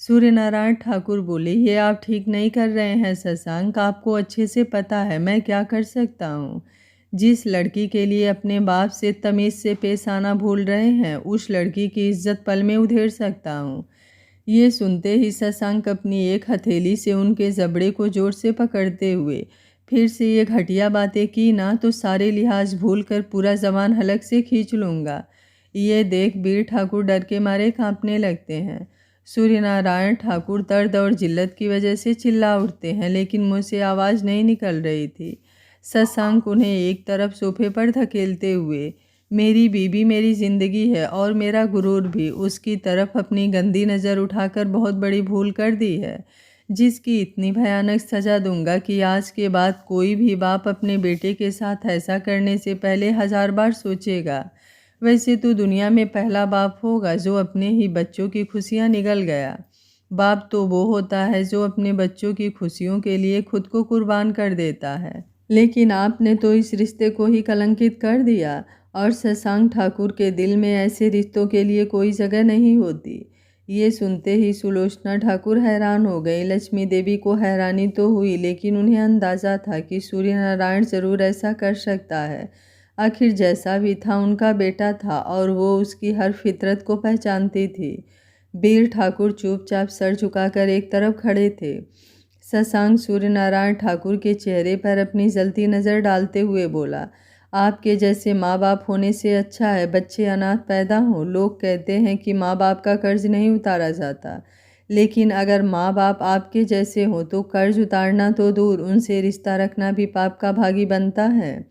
सूर्यनारायण ठाकुर बोले, ये आप ठीक नहीं कर रहे हैं शशांक, आपको अच्छे से पता है मैं क्या कर सकता हूँ। जिस लड़की के लिए अपने बाप से तमीज़ से पेश आना भूल रहे हैं, उस लड़की की इज्जत पल में उधेड़ सकता हूँ। ये सुनते ही शशांक अपनी एक हथेली से उनके जबड़े को जोर से पकड़ते हुए, फिर से ये घटिया बातें की ना तो सारे लिहाज भूल कर पूरा जबान हलक से खींच लूँगा। ये देख वीर ठाकुर डर के मारे कांपने लगते हैं। सूर्यनारायण ठाकुर दर्द और जिल्लत की वजह से चिल्ला उठते हैं, लेकिन मुँह से आवाज़ नहीं निकल रही थी। शशांक उन्हें एक तरफ सोफे पर धकेलते हुए, मेरी बीबी मेरी ज़िंदगी है और मेरा गुरूर भी, उसकी तरफ अपनी गंदी नज़र उठाकर बहुत बड़ी भूल कर दी है, जिसकी इतनी भयानक सज़ा दूंगा कि आज के बाद कोई भी बाप अपने बेटे के साथ ऐसा करने से पहले 1000 बार सोचेगा। वैसे तो दुनिया में पहला बाप होगा जो अपने ही बच्चों की खुशियाँ निगल गया। बाप तो वो होता है जो अपने बच्चों की खुशियों के लिए खुद को कुर्बान कर देता है, लेकिन आपने तो इस रिश्ते को ही कलंकित कर दिया। और शशांक ठाकुर के दिल में ऐसे रिश्तों के लिए कोई जगह नहीं होती। ये सुनते ही सुलोचना ठाकुर हैरान हो गई। लक्ष्मी देवी को हैरानी तो हुई, लेकिन उन्हें अंदाज़ा था कि सूर्यनारायण जरूर ऐसा कर सकता है। आखिर जैसा भी था उनका बेटा था और वो उसकी हर फितरत को पहचानती थी। वीर ठाकुर चुपचाप सर झुकाकर एक तरफ खड़े थे। शशांक सूर्यनारायण ठाकुर के चेहरे पर अपनी जलती नज़र डालते हुए बोला, आपके जैसे माँ बाप होने से अच्छा है बच्चे अनाथ पैदा हों। लोग कहते हैं कि माँ बाप का कर्ज नहीं उतारा जाता, लेकिन अगर माँ बाप आपके जैसे हों तो कर्ज उतारना तो दूर, उनसे रिश्ता रखना भी पाप का भागी बनता है।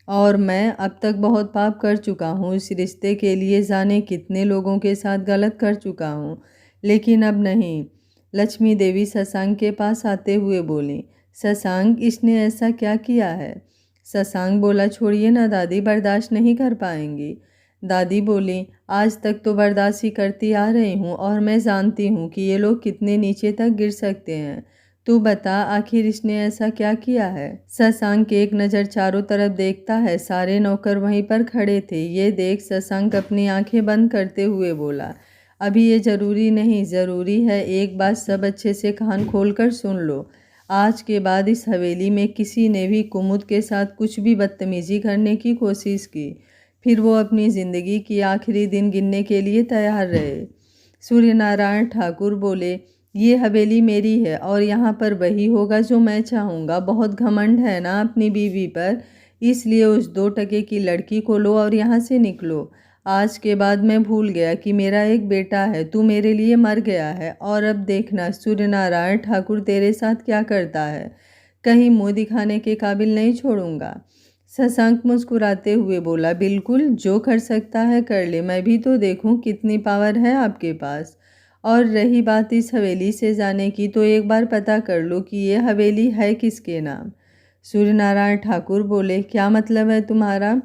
और मैं अब तक बहुत पाप कर चुका हूँ। इस रिश्ते के लिए जाने कितने लोगों के साथ गलत कर चुका हूँ, लेकिन अब नहीं। लक्ष्मी देवी शशांक के पास आते हुए बोली, शशांक, इसने ऐसा क्या किया है? शशांक बोला, छोड़िए ना दादी, बर्दाश्त नहीं कर पाएंगी। दादी बोली, आज तक तो बर्दाश्त ही करती आ रही हूँ और मैं जानती हूँ कि ये लोग कितने नीचे तक गिर सकते हैं। तू बता, आखिर इसने ऐसा क्या किया है? शशांक एक नज़र चारों तरफ देखता है। सारे नौकर वहीं पर खड़े थे। ये देख शशांक अपनी आंखें बंद करते हुए बोला, अभी ये ज़रूरी नहीं, ज़रूरी है एक बात सब अच्छे से कान खोल कर सुन लो। आज के बाद इस हवेली में किसी ने भी कुमुद के साथ कुछ भी बदतमीजी करने की कोशिश की, फिर वो अपनी ज़िंदगी की आखिरी दिन गिनने के लिए तैयार रहे। सूर्यनारायण ठाकुर बोले, ये हवेली मेरी है और यहाँ पर वही होगा जो मैं चाहूँगा। बहुत घमंड है ना अपनी बीवी पर, इसलिए उस 2 टके की लड़की को लो और यहाँ से निकलो। आज के बाद मैं भूल गया कि मेरा एक बेटा है, तू मेरे लिए मर गया है और अब देखना सूर्यनारायण ठाकुर तेरे साथ क्या करता है। कहीं मुँह दिखाने के काबिल नहीं छोड़ूंगा। शशांक मुस्कुराते हुए बोला, बिल्कुल, जो कर सकता है कर ले, मैं भी तो देखूं कितनी पावर है आपके पास। और रही बात इस हवेली से जाने की, तो एक बार पता कर लो कि ये हवेली है किसके नाम। सूर्यनारायण ठाकुर बोले, क्या मतलब है तुम्हारा?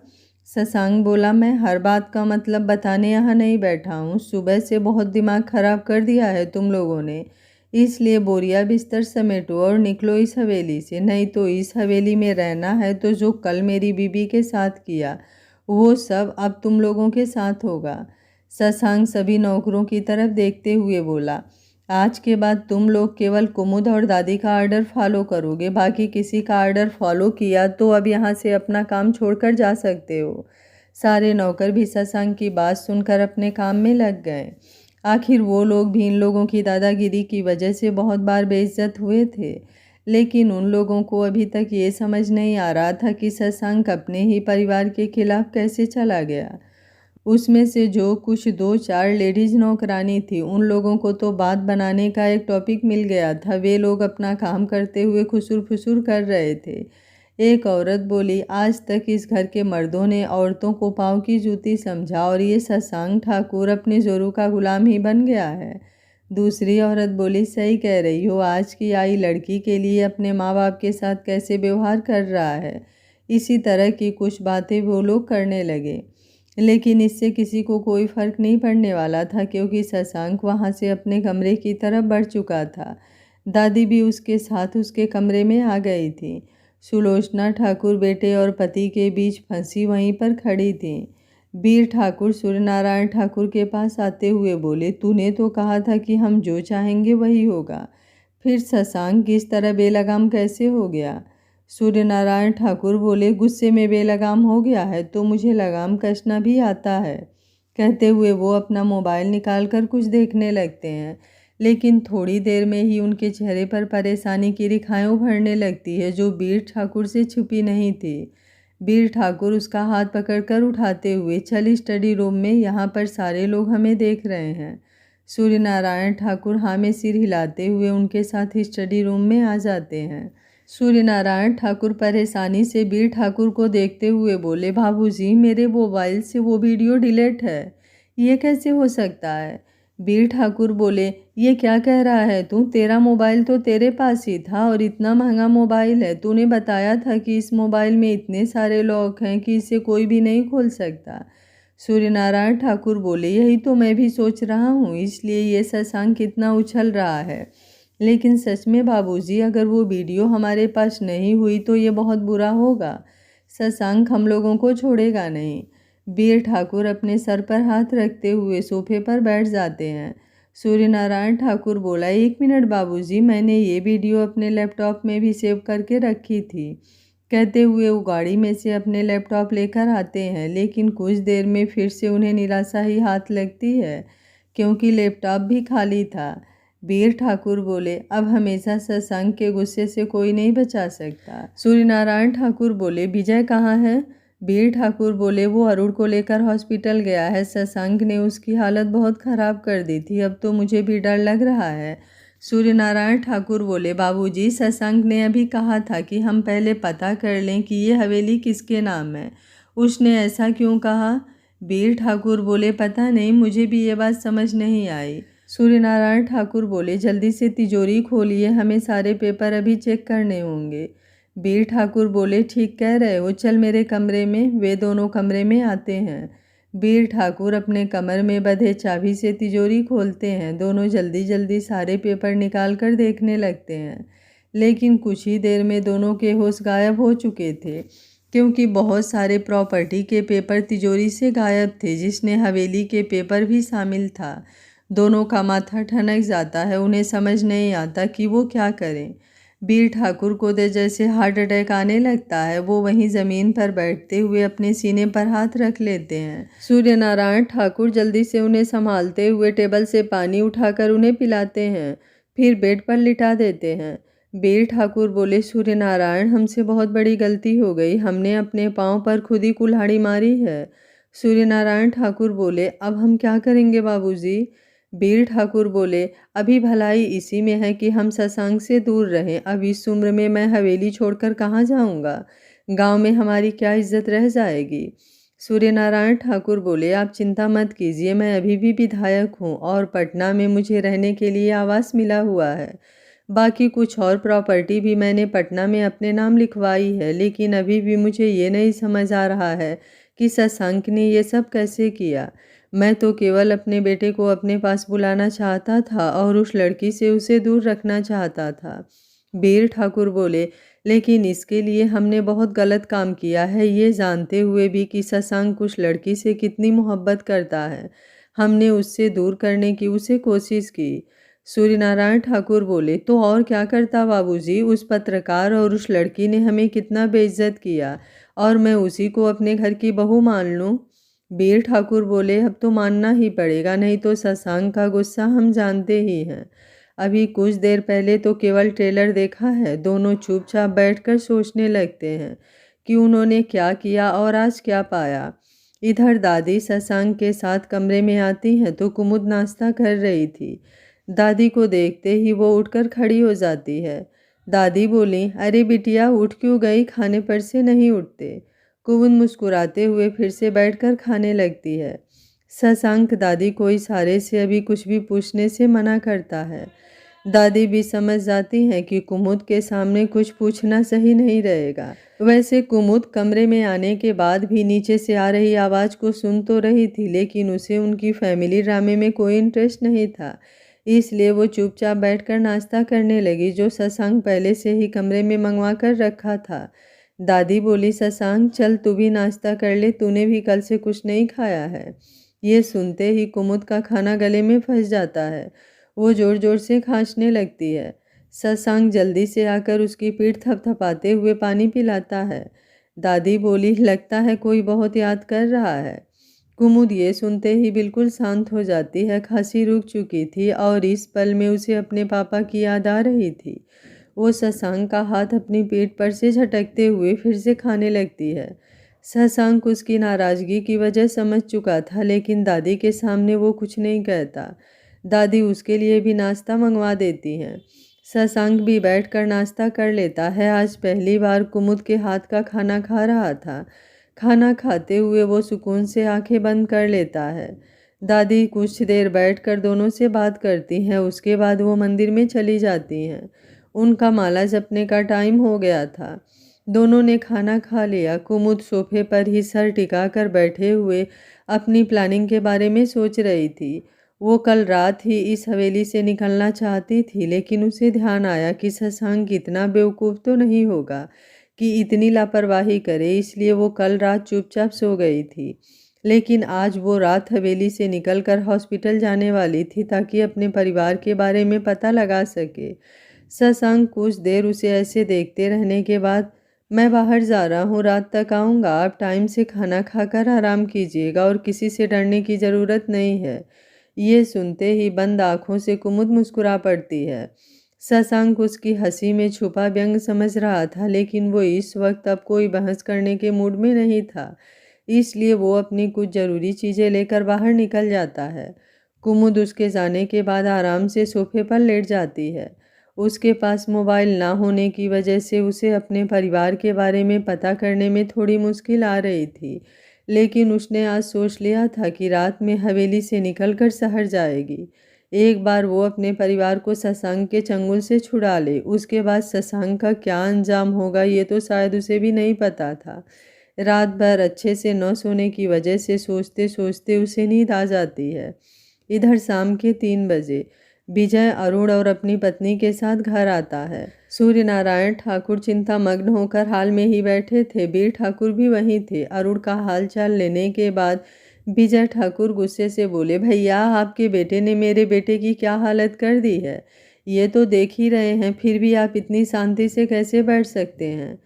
शशांक बोला, मैं हर बात का मतलब बताने यहाँ नहीं बैठा हूँ। सुबह से बहुत दिमाग खराब कर दिया है तुम लोगों ने, इसलिए बोरिया बिस्तर समेटो और निकलो इस हवेली से। नहीं तो इस हवेली में रहना है तो जो कल मेरी बीबी के साथ किया वो सब अब तुम लोगों के साथ होगा। शशांक सभी नौकरों की तरफ देखते हुए बोला, आज के बाद तुम लोग केवल कुमुद और दादी का आर्डर फॉलो करोगे, बाकी किसी का आर्डर फॉलो किया तो अब यहाँ से अपना काम छोड़कर जा सकते हो। सारे नौकर भी शशांक की बात सुनकर अपने काम में लग गए। आखिर वो लोग भी इन लोगों की दादागिरी की वजह से बहुत बार बेइज्जत हुए थे, लेकिन उन लोगों को अभी तक ये समझ नहीं आ रहा था कि शशांक अपने ही परिवार के खिलाफ कैसे चला गया। उसमें से जो कुछ 2-4 लेडीज नौकरानी थी, उन लोगों को तो बात बनाने का एक टॉपिक मिल गया था। वे लोग अपना काम करते हुए खुसुर फुसुर कर रहे थे। एक औरत बोली, आज तक इस घर के मर्दों ने औरतों को पाँव की जूती समझा और ये शशांक ठाकुर अपने जोरू का गुलाम ही बन गया है। दूसरी औरत बोली, सही कह रही हो, आज की आई लड़की के लिए अपने माँ बाप के साथ कैसे व्यवहार कर रहा है। इसी तरह की कुछ बातें वो लोग करने लगे, लेकिन इससे किसी को कोई फर्क नहीं पड़ने वाला था, क्योंकि शशांक वहाँ से अपने कमरे की तरफ बढ़ चुका था। दादी भी उसके साथ उसके कमरे में आ गई थी। सुलोचना ठाकुर बेटे और पति के बीच फंसी वहीं पर खड़ी थी। वीर ठाकुर सूर्यनारायण ठाकुर के पास आते हुए बोले, तूने तो कहा था कि हम जो चाहेंगे वही होगा, फिर शशांक इस तरह बेलगाम कैसे हो गया? सूर्यनारायण ठाकुर बोले, गुस्से में बेलगाम हो गया है तो मुझे लगाम कसना भी आता है। कहते हुए वो अपना मोबाइल निकालकर कुछ देखने लगते हैं, लेकिन थोड़ी देर में ही उनके चेहरे पर परेशानी की रेखाएं उभरने लगती है जो वीर ठाकुर से छुपी नहीं थी। वीर ठाकुर उसका हाथ पकड़कर उठाते हुए, चल स्टडी रूम में, यहाँ पर सारे लोग हमें देख रहे हैं। सूर्यनारायण ठाकुर हाँ में सिर हिलाते हुए उनके साथ स्टडी रूम में आ जाते हैं। सूर्यनारायण ठाकुर परेशानी से वीर ठाकुर को देखते हुए बोले, बाबूजी, मेरे मोबाइल से वो वीडियो डिलीट है, ये कैसे हो सकता है? वीर ठाकुर बोले, ये क्या कह रहा है तू? तेरा मोबाइल तो तेरे पास ही था और इतना महंगा मोबाइल है। तूने बताया था कि इस मोबाइल में इतने सारे लॉक हैं कि इसे कोई भी नहीं खोल सकता। सूर्यनारायण ठाकुर बोले, यही तो मैं भी सोच रहा हूँ, इसलिए ये शशांक कितना उछल रहा है। लेकिन सच में बाबूजी, अगर वो वीडियो हमारे पास नहीं हुई तो ये बहुत बुरा होगा। शशांक हम लोगों को छोड़ेगा नहीं। वीर ठाकुर अपने सर पर हाथ रखते हुए सोफे पर बैठ जाते हैं। सूर्यनारायण ठाकुर बोला, 1 मिनट बाबूजी, मैंने ये वीडियो अपने लैपटॉप में भी सेव करके रखी थी। कहते हुए वो गाड़ी में से अपने लैपटॉप लेकर आते हैं, लेकिन कुछ देर में फिर से उन्हें निराशा ही हाथ लगती है, क्योंकि लैपटॉप भी खाली था। वीर ठाकुर बोले, अब हमेशा शशांक के गुस्से से कोई नहीं बचा सकता। सूर्यनारायण ठाकुर बोले, विजय कहाँ है? वीर ठाकुर बोले, वो अरुण को लेकर हॉस्पिटल गया है। शशांक ने उसकी हालत बहुत ख़राब कर दी थी, अब तो मुझे भी डर लग रहा है। सूर्यनारायण ठाकुर बोले, बाबूजी, शशांक ने अभी कहा था कि हम पहले पता कर लें कि ये हवेली किसके नाम है। उसने ऐसा क्यों कहा? वीर ठाकुर बोले, पता नहीं, मुझे भी ये बात समझ नहीं आई। सूर्यनारायण ठाकुर बोले, जल्दी से तिजोरी खोलिए, हमें सारे पेपर अभी चेक करने होंगे। वीर ठाकुर बोले, ठीक कह रहे हो, चल मेरे कमरे में। वे दोनों कमरे में आते हैं। वीर ठाकुर अपने कमर में बंधे चाबी से तिजोरी खोलते हैं। दोनों जल्दी जल्दी सारे पेपर निकाल कर देखने लगते हैं, लेकिन कुछ ही देर में दोनों के होश गायब हो चुके थे, क्योंकि बहुत सारे प्रॉपर्टी के पेपर तिजोरी से गायब थे, जिसमें हवेली के पेपर भी शामिल था। दोनों का माथा ठनक जाता है, उन्हें समझ नहीं आता कि वो क्या करें। वीर ठाकुर को जैसे हार्ट अटैक आने लगता है। वो वहीं ज़मीन पर बैठते हुए अपने सीने पर हाथ रख लेते हैं। सूर्य नारायण ठाकुर जल्दी से उन्हें संभालते हुए टेबल से पानी उठाकर उन्हें पिलाते हैं, फिर बेड पर लिटा देते हैं। वीर ठाकुर बोले, सूर्य नारायण, हमसे बहुत बड़ी गलती हो गई। हमने अपने पाँव पर खुद ही कुल्हाड़ी मारी है। सूर्य नारायण ठाकुर बोले, अब हम क्या करेंगे बाबूजी? वीर ठाकुर बोले, अभी भलाई इसी में है कि हम शशांक से दूर रहें। अब इस उम्र में मैं हवेली छोड़कर कहाँ जाऊँगा? गांव में हमारी क्या इज्जत रह जाएगी? सूर्य नारायण ठाकुर बोले, आप चिंता मत कीजिए, मैं अभी भी विधायक हूँ और पटना में मुझे रहने के लिए आवास मिला हुआ है। बाकी कुछ और प्रॉपर्टी भी मैंने पटना में अपने नाम लिखवाई है, लेकिन अभी भी मुझे ये नहीं समझ आ रहा है कि शशांक ने ये सब कैसे किया। मैं तो केवल अपने बेटे को अपने पास बुलाना चाहता था और उस लड़की से उसे दूर रखना चाहता था। वीर ठाकुर बोले, लेकिन इसके लिए हमने बहुत गलत काम किया है, ये जानते हुए भी कि शशांक उस लड़की से कितनी मोहब्बत करता है। हमने उससे दूर करने की उसे कोशिश की। सूर्यनारायण ठाकुर बोले, तो और क्या करता बाबूजी? उस पत्रकार और उस लड़की ने हमें कितना बेइज्जत किया और मैं उसी को अपने घर की बहू मान लूं? वीर ठाकुर बोले, अब तो मानना ही पड़ेगा, नहीं तो शशांक का गुस्सा हम जानते ही हैं। अभी कुछ देर पहले तो केवल ट्रेलर देखा है। दोनों चुपचाप बैठकर सोचने लगते हैं कि उन्होंने क्या किया और आज क्या पाया। इधर दादी शशांक के साथ कमरे में आती हैं तो कुमुद नाश्ता कर रही थी। दादी को देखते ही वो उठकर खड़ी हो जाती है। दादी बोली, अरे बिटिया, उठ क्यों गई? खाने पर से नहीं उठते। कुमुद मुस्कुराते हुए फिर से बैठकर खाने लगती है। शशांक दादी को इशारे से अभी कुछ भी पूछने से मना करता है। दादी भी समझ जाती हैं कि कुमुद के सामने कुछ पूछना सही नहीं रहेगा। वैसे कुमुद कमरे में आने के बाद भी नीचे से आ रही आवाज़ को सुन तो रही थी, लेकिन उसे उनकी फैमिली ड्रामे में कोई इंटरेस्ट नहीं था। इसलिए वो चुपचाप बैठकर नाश्ता करने लगी, जो शशांक पहले से ही कमरे में मंगवा कर रखा था। दादी बोली, शशांक, चल तू भी नाश्ता कर ले, तूने भी कल से कुछ नहीं खाया है। ये सुनते ही कुमुद का खाना गले में फंस जाता है। वो जोर जोर से खांसने लगती है। शशांक जल्दी से आकर उसकी पीठ थपथपाते हुए पानी पिलाता है। दादी बोली, लगता है कोई बहुत याद कर रहा है। कुमुद ये सुनते ही बिल्कुल शांत हो जाती है। खांसी रुक चुकी थी और इस पल में उसे अपने पापा की याद आ रही थी। वो शशांक का हाथ अपनी पीठ पर से झटकते हुए फिर से खाने लगती है। शशांक उसकी नाराज़गी की वजह समझ चुका था, लेकिन दादी के सामने वो कुछ नहीं कहता। दादी उसके लिए भी नाश्ता मंगवा देती हैं। शशांक भी बैठकर नाश्ता कर लेता है। आज पहली बार कुमुद के हाथ का खाना खा रहा था। खाना खाते हुए वो सुकून से आंखें बंद कर लेता है। दादी कुछ देर बैठकर दोनों से बात करती हैं। उसके बाद वो मंदिर में चली जाती हैं। उनका माला जपने का टाइम हो गया था। दोनों ने खाना खा लिया। कुमुद सोफे पर ही सर टिकाकर बैठे हुए अपनी प्लानिंग के बारे में सोच रही थी। वो कल रात ही इस हवेली से निकलना चाहती थी, लेकिन उसे ध्यान आया कि शशांक इतना बेवकूफ़ तो नहीं होगा कि इतनी लापरवाही करे, इसलिए वो कल रात चुपचाप सो गई थी। लेकिन आज वो रात हवेली से निकलकर हॉस्पिटल जाने वाली थी ताकि अपने परिवार के बारे में पता लगा सके। शशांक कुछ देर उसे ऐसे देखते रहने के बाद, मैं बाहर जा रहा हूँ, रात तक आऊँगा। आप टाइम से खाना खाकर आराम कीजिएगा और किसी से डरने की ज़रूरत नहीं है। ये सुनते ही बंद आँखों से कुमुद मुस्कुरा पड़ती है। शशांक उसकी हंसी में छुपा व्यंग समझ रहा था, लेकिन वो इस वक्त अब कोई बहस करने के मूड में नहीं था। इसलिए वो अपनी कुछ ज़रूरी चीज़ें लेकर बाहर निकल जाता है। कुमुद उसके जाने के बाद आराम से सोफे पर लेट जाती है। उसके पास मोबाइल ना होने की वजह से उसे अपने परिवार के बारे में पता करने में थोड़ी मुश्किल आ रही थी, लेकिन उसने आज सोच लिया था कि रात में हवेली से निकलकर शहर जाएगी। एक बार वो अपने परिवार को शशांक के चंगुल से छुड़ा ले, उसके बाद शशांक का क्या अंजाम होगा ये तो शायद उसे भी नहीं पता था। रात भर अच्छे से न सोने की वजह से सोचते सोचते उसे नींद आ जाती है। इधर शाम के 3 बजे विजय अरुण और अपनी पत्नी के साथ घर आता है। सूर्य नारायण ठाकुर चिंता मग्न होकर हाल में ही बैठे थे। वीर ठाकुर भी वहीं थे। अरुण का हालचाल लेने के बाद विजय ठाकुर गुस्से से बोले, भैया, आपके बेटे ने मेरे बेटे की क्या हालत कर दी है। ये तो देख ही रहे हैं, फिर भी आप इतनी शांति से कैसे बैठ सकते हैं?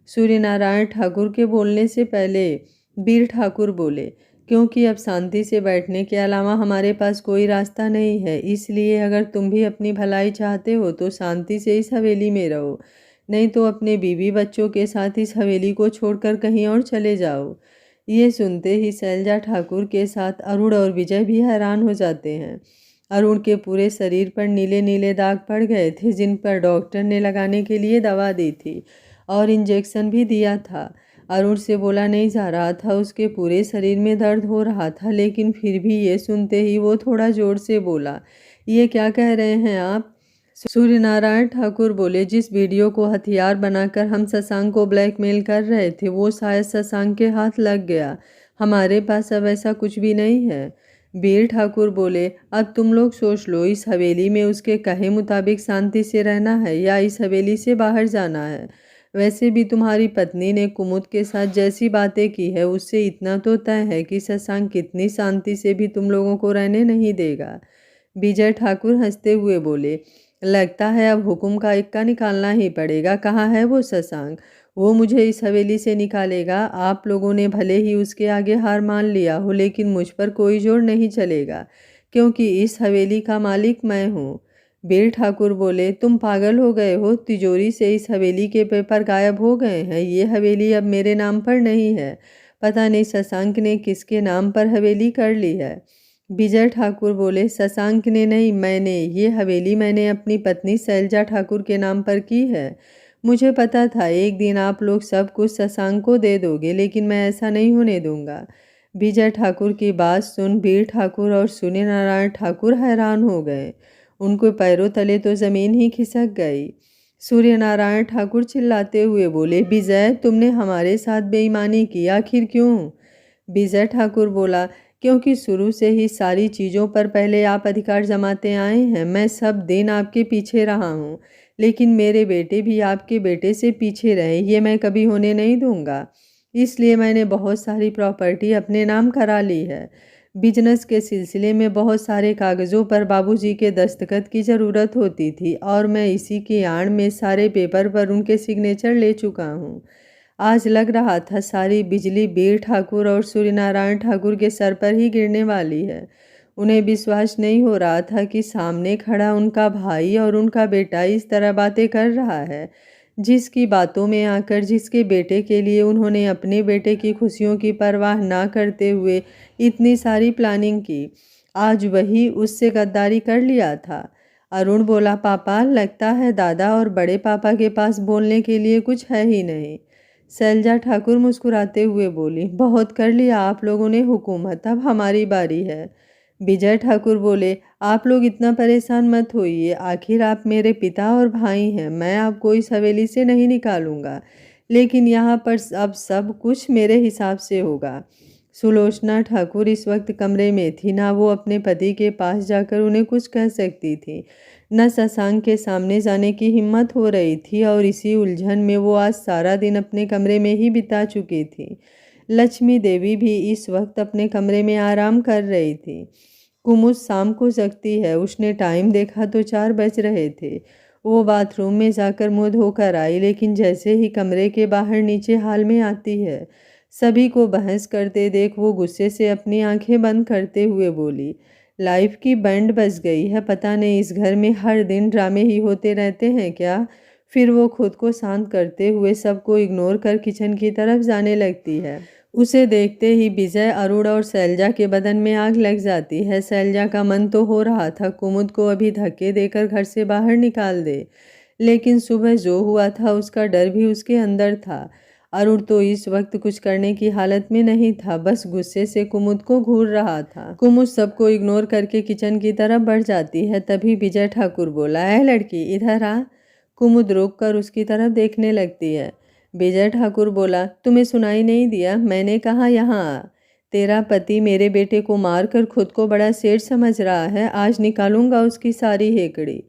सूर्यनारायण ठाकुर के बोलने से पहले वीर ठाकुर बोले, क्योंकि अब शांति से बैठने के अलावा हमारे पास कोई रास्ता नहीं है। इसलिए अगर तुम भी अपनी भलाई चाहते हो तो शांति से इस हवेली में रहो, नहीं तो अपने बीवी बच्चों के साथ इस हवेली को छोड़कर कहीं और चले जाओ। ये सुनते ही शैलजा ठाकुर के साथ अरुण और विजय भी हैरान हो जाते हैं। अरुण के पूरे शरीर पर नीले नीले दाग पड़ गए थे, जिन पर डॉक्टर ने लगाने के लिए दवा दी थी और इंजेक्शन भी दिया था। अरुण से बोला नहीं जा रहा था, उसके पूरे शरीर में दर्द हो रहा था, लेकिन फिर भी ये सुनते ही वो थोड़ा जोर से बोला, ये क्या कह रहे हैं आप? सूर्यनारायण ठाकुर बोले, जिस वीडियो को हथियार बनाकर हम शशांक को ब्लैकमेल कर रहे थे वो शायद शशांक के हाथ लग गया। हमारे पास अब ऐसा कुछ भी नहीं है। वीर ठाकुर बोले, अब तुम लोग सोच लो, इस हवेली में उसके कहे मुताबिक शांति से रहना है या इस हवेली से बाहर जाना है। वैसे भी तुम्हारी पत्नी ने कुमुद के साथ जैसी बातें की है उससे इतना तो तय है कि शशांक कितनी शांति से भी तुम लोगों को रहने नहीं देगा। विजय ठाकुर हंसते हुए बोले, लगता है अब हुक्म का इक्का निकालना ही पड़ेगा। कहाँ है वो शशांक? वो मुझे इस हवेली से निकालेगा। आप लोगों ने भले ही उसके आगे हार मान लिया हो, लेकिन मुझ पर कोई जोर नहीं चलेगा, क्योंकि इस हवेली का मालिक मैं हूँ। वीर ठाकुर बोले, तुम पागल हो गए हो? तिजोरी से इस हवेली के पेपर गायब हो गए हैं। ये हवेली अब मेरे नाम पर नहीं है। पता नहीं शशांक ने किसके नाम पर हवेली कर ली है। विजय ठाकुर बोले, शशांक ने नहीं, मैंने। ये हवेली मैंने अपनी पत्नी शैलजा ठाकुर के नाम पर की है। मुझे पता था एक दिन आप लोग सब कुछ शशांक को दे दोगे, लेकिन मैं ऐसा नहीं होने दूंगा। विजय ठाकुर की बात सुन वीर ठाकुर और सूर्यनारायण ठाकुर हैरान हो गए। उनको पैरों तले तो जमीन ही खिसक गई। सूर्यनारायण ठाकुर चिल्लाते हुए बोले, विजय, तुमने हमारे साथ बेईमानी की, आखिर क्यों? विजय ठाकुर बोला, क्योंकि शुरू से ही सारी चीज़ों पर पहले आप अधिकार जमाते आए हैं। मैं सब दिन आपके पीछे रहा हूँ, लेकिन मेरे बेटे भी आपके बेटे से पीछे रहे, ये मैं कभी होने नहीं दूंगा। इसलिए मैंने बहुत सारी प्रॉपर्टी अपने नाम करा ली है। बिजनेस के सिलसिले में बहुत सारे कागज़ों पर बाबूजी के दस्तखत की ज़रूरत होती थी और मैं इसी की आड़ में सारे पेपर पर उनके सिग्नेचर ले चुका हूँ। आज लग रहा था सारी बिजली वीर ठाकुर और सूर्यनारायण ठाकुर के सर पर ही गिरने वाली है। उन्हें विश्वास नहीं हो रहा था कि सामने खड़ा उनका भाई और उनका बेटा इस तरह बातें कर रहा है, जिसकी बातों में आकर जिसके बेटे के लिए उन्होंने अपने बेटे की खुशियों की परवाह ना करते हुए इतनी सारी प्लानिंग की, आज वही उससे गद्दारी कर लिया था। अरुण बोला, पापा, लगता है दादा और बड़े पापा के पास बोलने के लिए कुछ है ही नहीं। शैलजा ठाकुर मुस्कुराते हुए बोली, बहुत कर लिया आप लोगों ने हुकूमत, अब हमारी बारी है। विजय ठाकुर बोले, आप लोग इतना परेशान मत होइए, आखिर आप मेरे पिता और भाई हैं। मैं आपको इस हवेली से नहीं निकालूंगा, लेकिन यहाँ पर अब सब कुछ मेरे हिसाब से होगा। सुलोचना ठाकुर इस वक्त कमरे में थी, ना वो अपने पति के पास जाकर उन्हें कुछ कह सकती थी, न शशांक के सामने जाने की हिम्मत हो रही थी, और इसी उलझन में वो आज सारा दिन अपने कमरे में ही बिता चुकी थी। लक्ष्मी देवी भी इस वक्त अपने कमरे में आराम कर रही थी। कुमुद शाम को जगती है, उसने टाइम देखा तो 4 बज रहे थे। वो बाथरूम में जाकर मुँह धोकर आई, लेकिन जैसे ही कमरे के बाहर नीचे हाल में आती है, सभी को बहस करते देख वो गुस्से से अपनी आंखें बंद करते हुए बोली, लाइफ की बैंड बज गई है। पता नहीं इस घर में हर दिन ड्रामे ही होते रहते हैं क्या? फिर वो खुद को शांत करते हुए सबको इग्नोर कर किचन की तरफ जाने लगती है। उसे देखते ही विजय, अरुण और शैलजा के बदन में आग लग जाती है। शैलजा का मन तो हो रहा था कुमुद को अभी धक्के देकर घर से बाहर निकाल दे, लेकिन सुबह जो हुआ था उसका डर भी उसके अंदर था। अरुण तो इस वक्त कुछ करने की हालत में नहीं था, बस गुस्से से कुमुद को घूर रहा था। कुमुद सबको इग्नोर करके किचन की तरफ बढ़ जाती है। तभी विजय ठाकुर बोला, है लड़की, इधर आ। कुमुद रोक कर उसकी तरफ देखने लगती है। विजय ठाकुर बोला, तुम्हें सुनाई नहीं दिया? मैंने कहा यहाँ आ। तेरा पति मेरे बेटे को मारकर खुद को बड़ा सेठ समझ रहा है, आज निकालूंगा उसकी सारी हेकड़ी।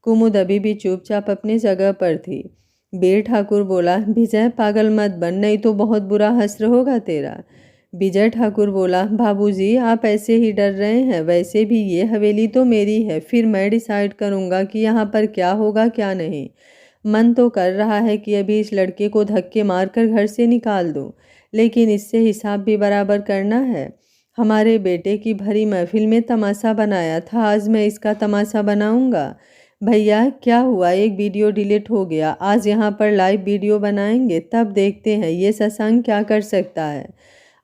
कुमुद अभी भी चुपचाप अपनी जगह पर थी। वीर ठाकुर बोला, विजय, पागल मत बन, नहीं तो बहुत बुरा हश्र होगा तेरा। विजय ठाकुर बोला, बाबूजी आप ऐसे ही डर रहे हैं, वैसे भी ये हवेली तो मेरी है, फिर मैं डिसाइड करूँगा कि यहाँ पर क्या होगा क्या नहीं। मन तो कर रहा है कि अभी इस लड़के को धक्के मारकर घर से निकाल दूँ, लेकिन इससे हिसाब भी बराबर करना है। हमारे बेटे की भरी महफिल में तमाशा बनाया था, आज मैं इसका तमाशा बनाऊंगा। भैया क्या हुआ, एक वीडियो डिलीट हो गया, आज यहाँ पर लाइव वीडियो बनाएंगे, तब देखते हैं ये शशांक क्या कर सकता है।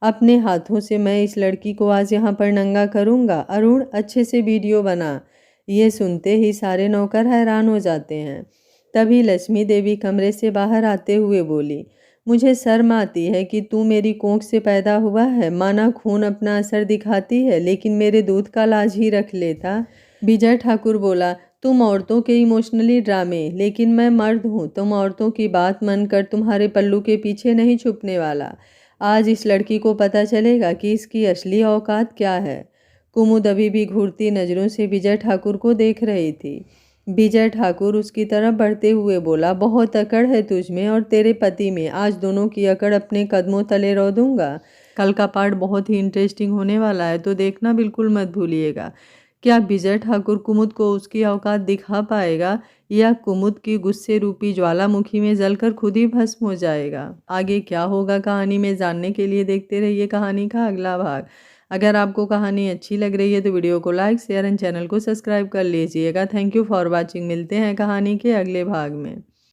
अपने हाथों से मैं इस लड़की को आज यहाँ पर नंगा करूँगा। अरुण अच्छे से वीडियो बना। ये सुनते ही सारे नौकर हैरान हो जाते हैं। तभी लक्ष्मी देवी कमरे से बाहर आते हुए बोली, मुझे शर्म आती है कि तू मेरी कोख से पैदा हुआ है, माना खून अपना असर दिखाती है, लेकिन मेरे दूध का लाज ही रख लेता। विजय ठाकुर बोला, तुम औरतों के इमोशनली ड्रामे, लेकिन मैं मर्द हूँ, तुम औरतों की बात मानकर तुम्हारे पल्लू के पीछे नहीं छुपने वाला। आज इस लड़की को पता चलेगा कि इसकी असली औकात क्या है। कुमुद अभी भी घूरती नज़रों से विजय ठाकुर को देख रही थी। विजय ठाकुर उसकी तरफ बढ़ते हुए बोला, बहुत अकड़ है तुझमें और तेरे पति में, आज दोनों की अकड़ अपने कदमों तले रो दूंगा। कल का पार्ट बहुत ही इंटरेस्टिंग होने वाला है, तो देखना बिल्कुल मत भूलिएगा। क्या विजय ठाकुर कुमुद को उसकी औकात दिखा पाएगा या कुमुद की गुस्से रूपी ज्वालामुखी में जलकर खुद ही भस्म हो जाएगा? आगे क्या होगा कहानी में जानने के लिए देखते रहिए कहानी का अगला भाग। अगर आपको कहानी अच्छी लग रही है तो वीडियो को लाइक शेयर एंड चैनल को सब्सक्राइब कर लीजिएगा। Thank you for watching. मिलते हैं कहानी के अगले भाग में।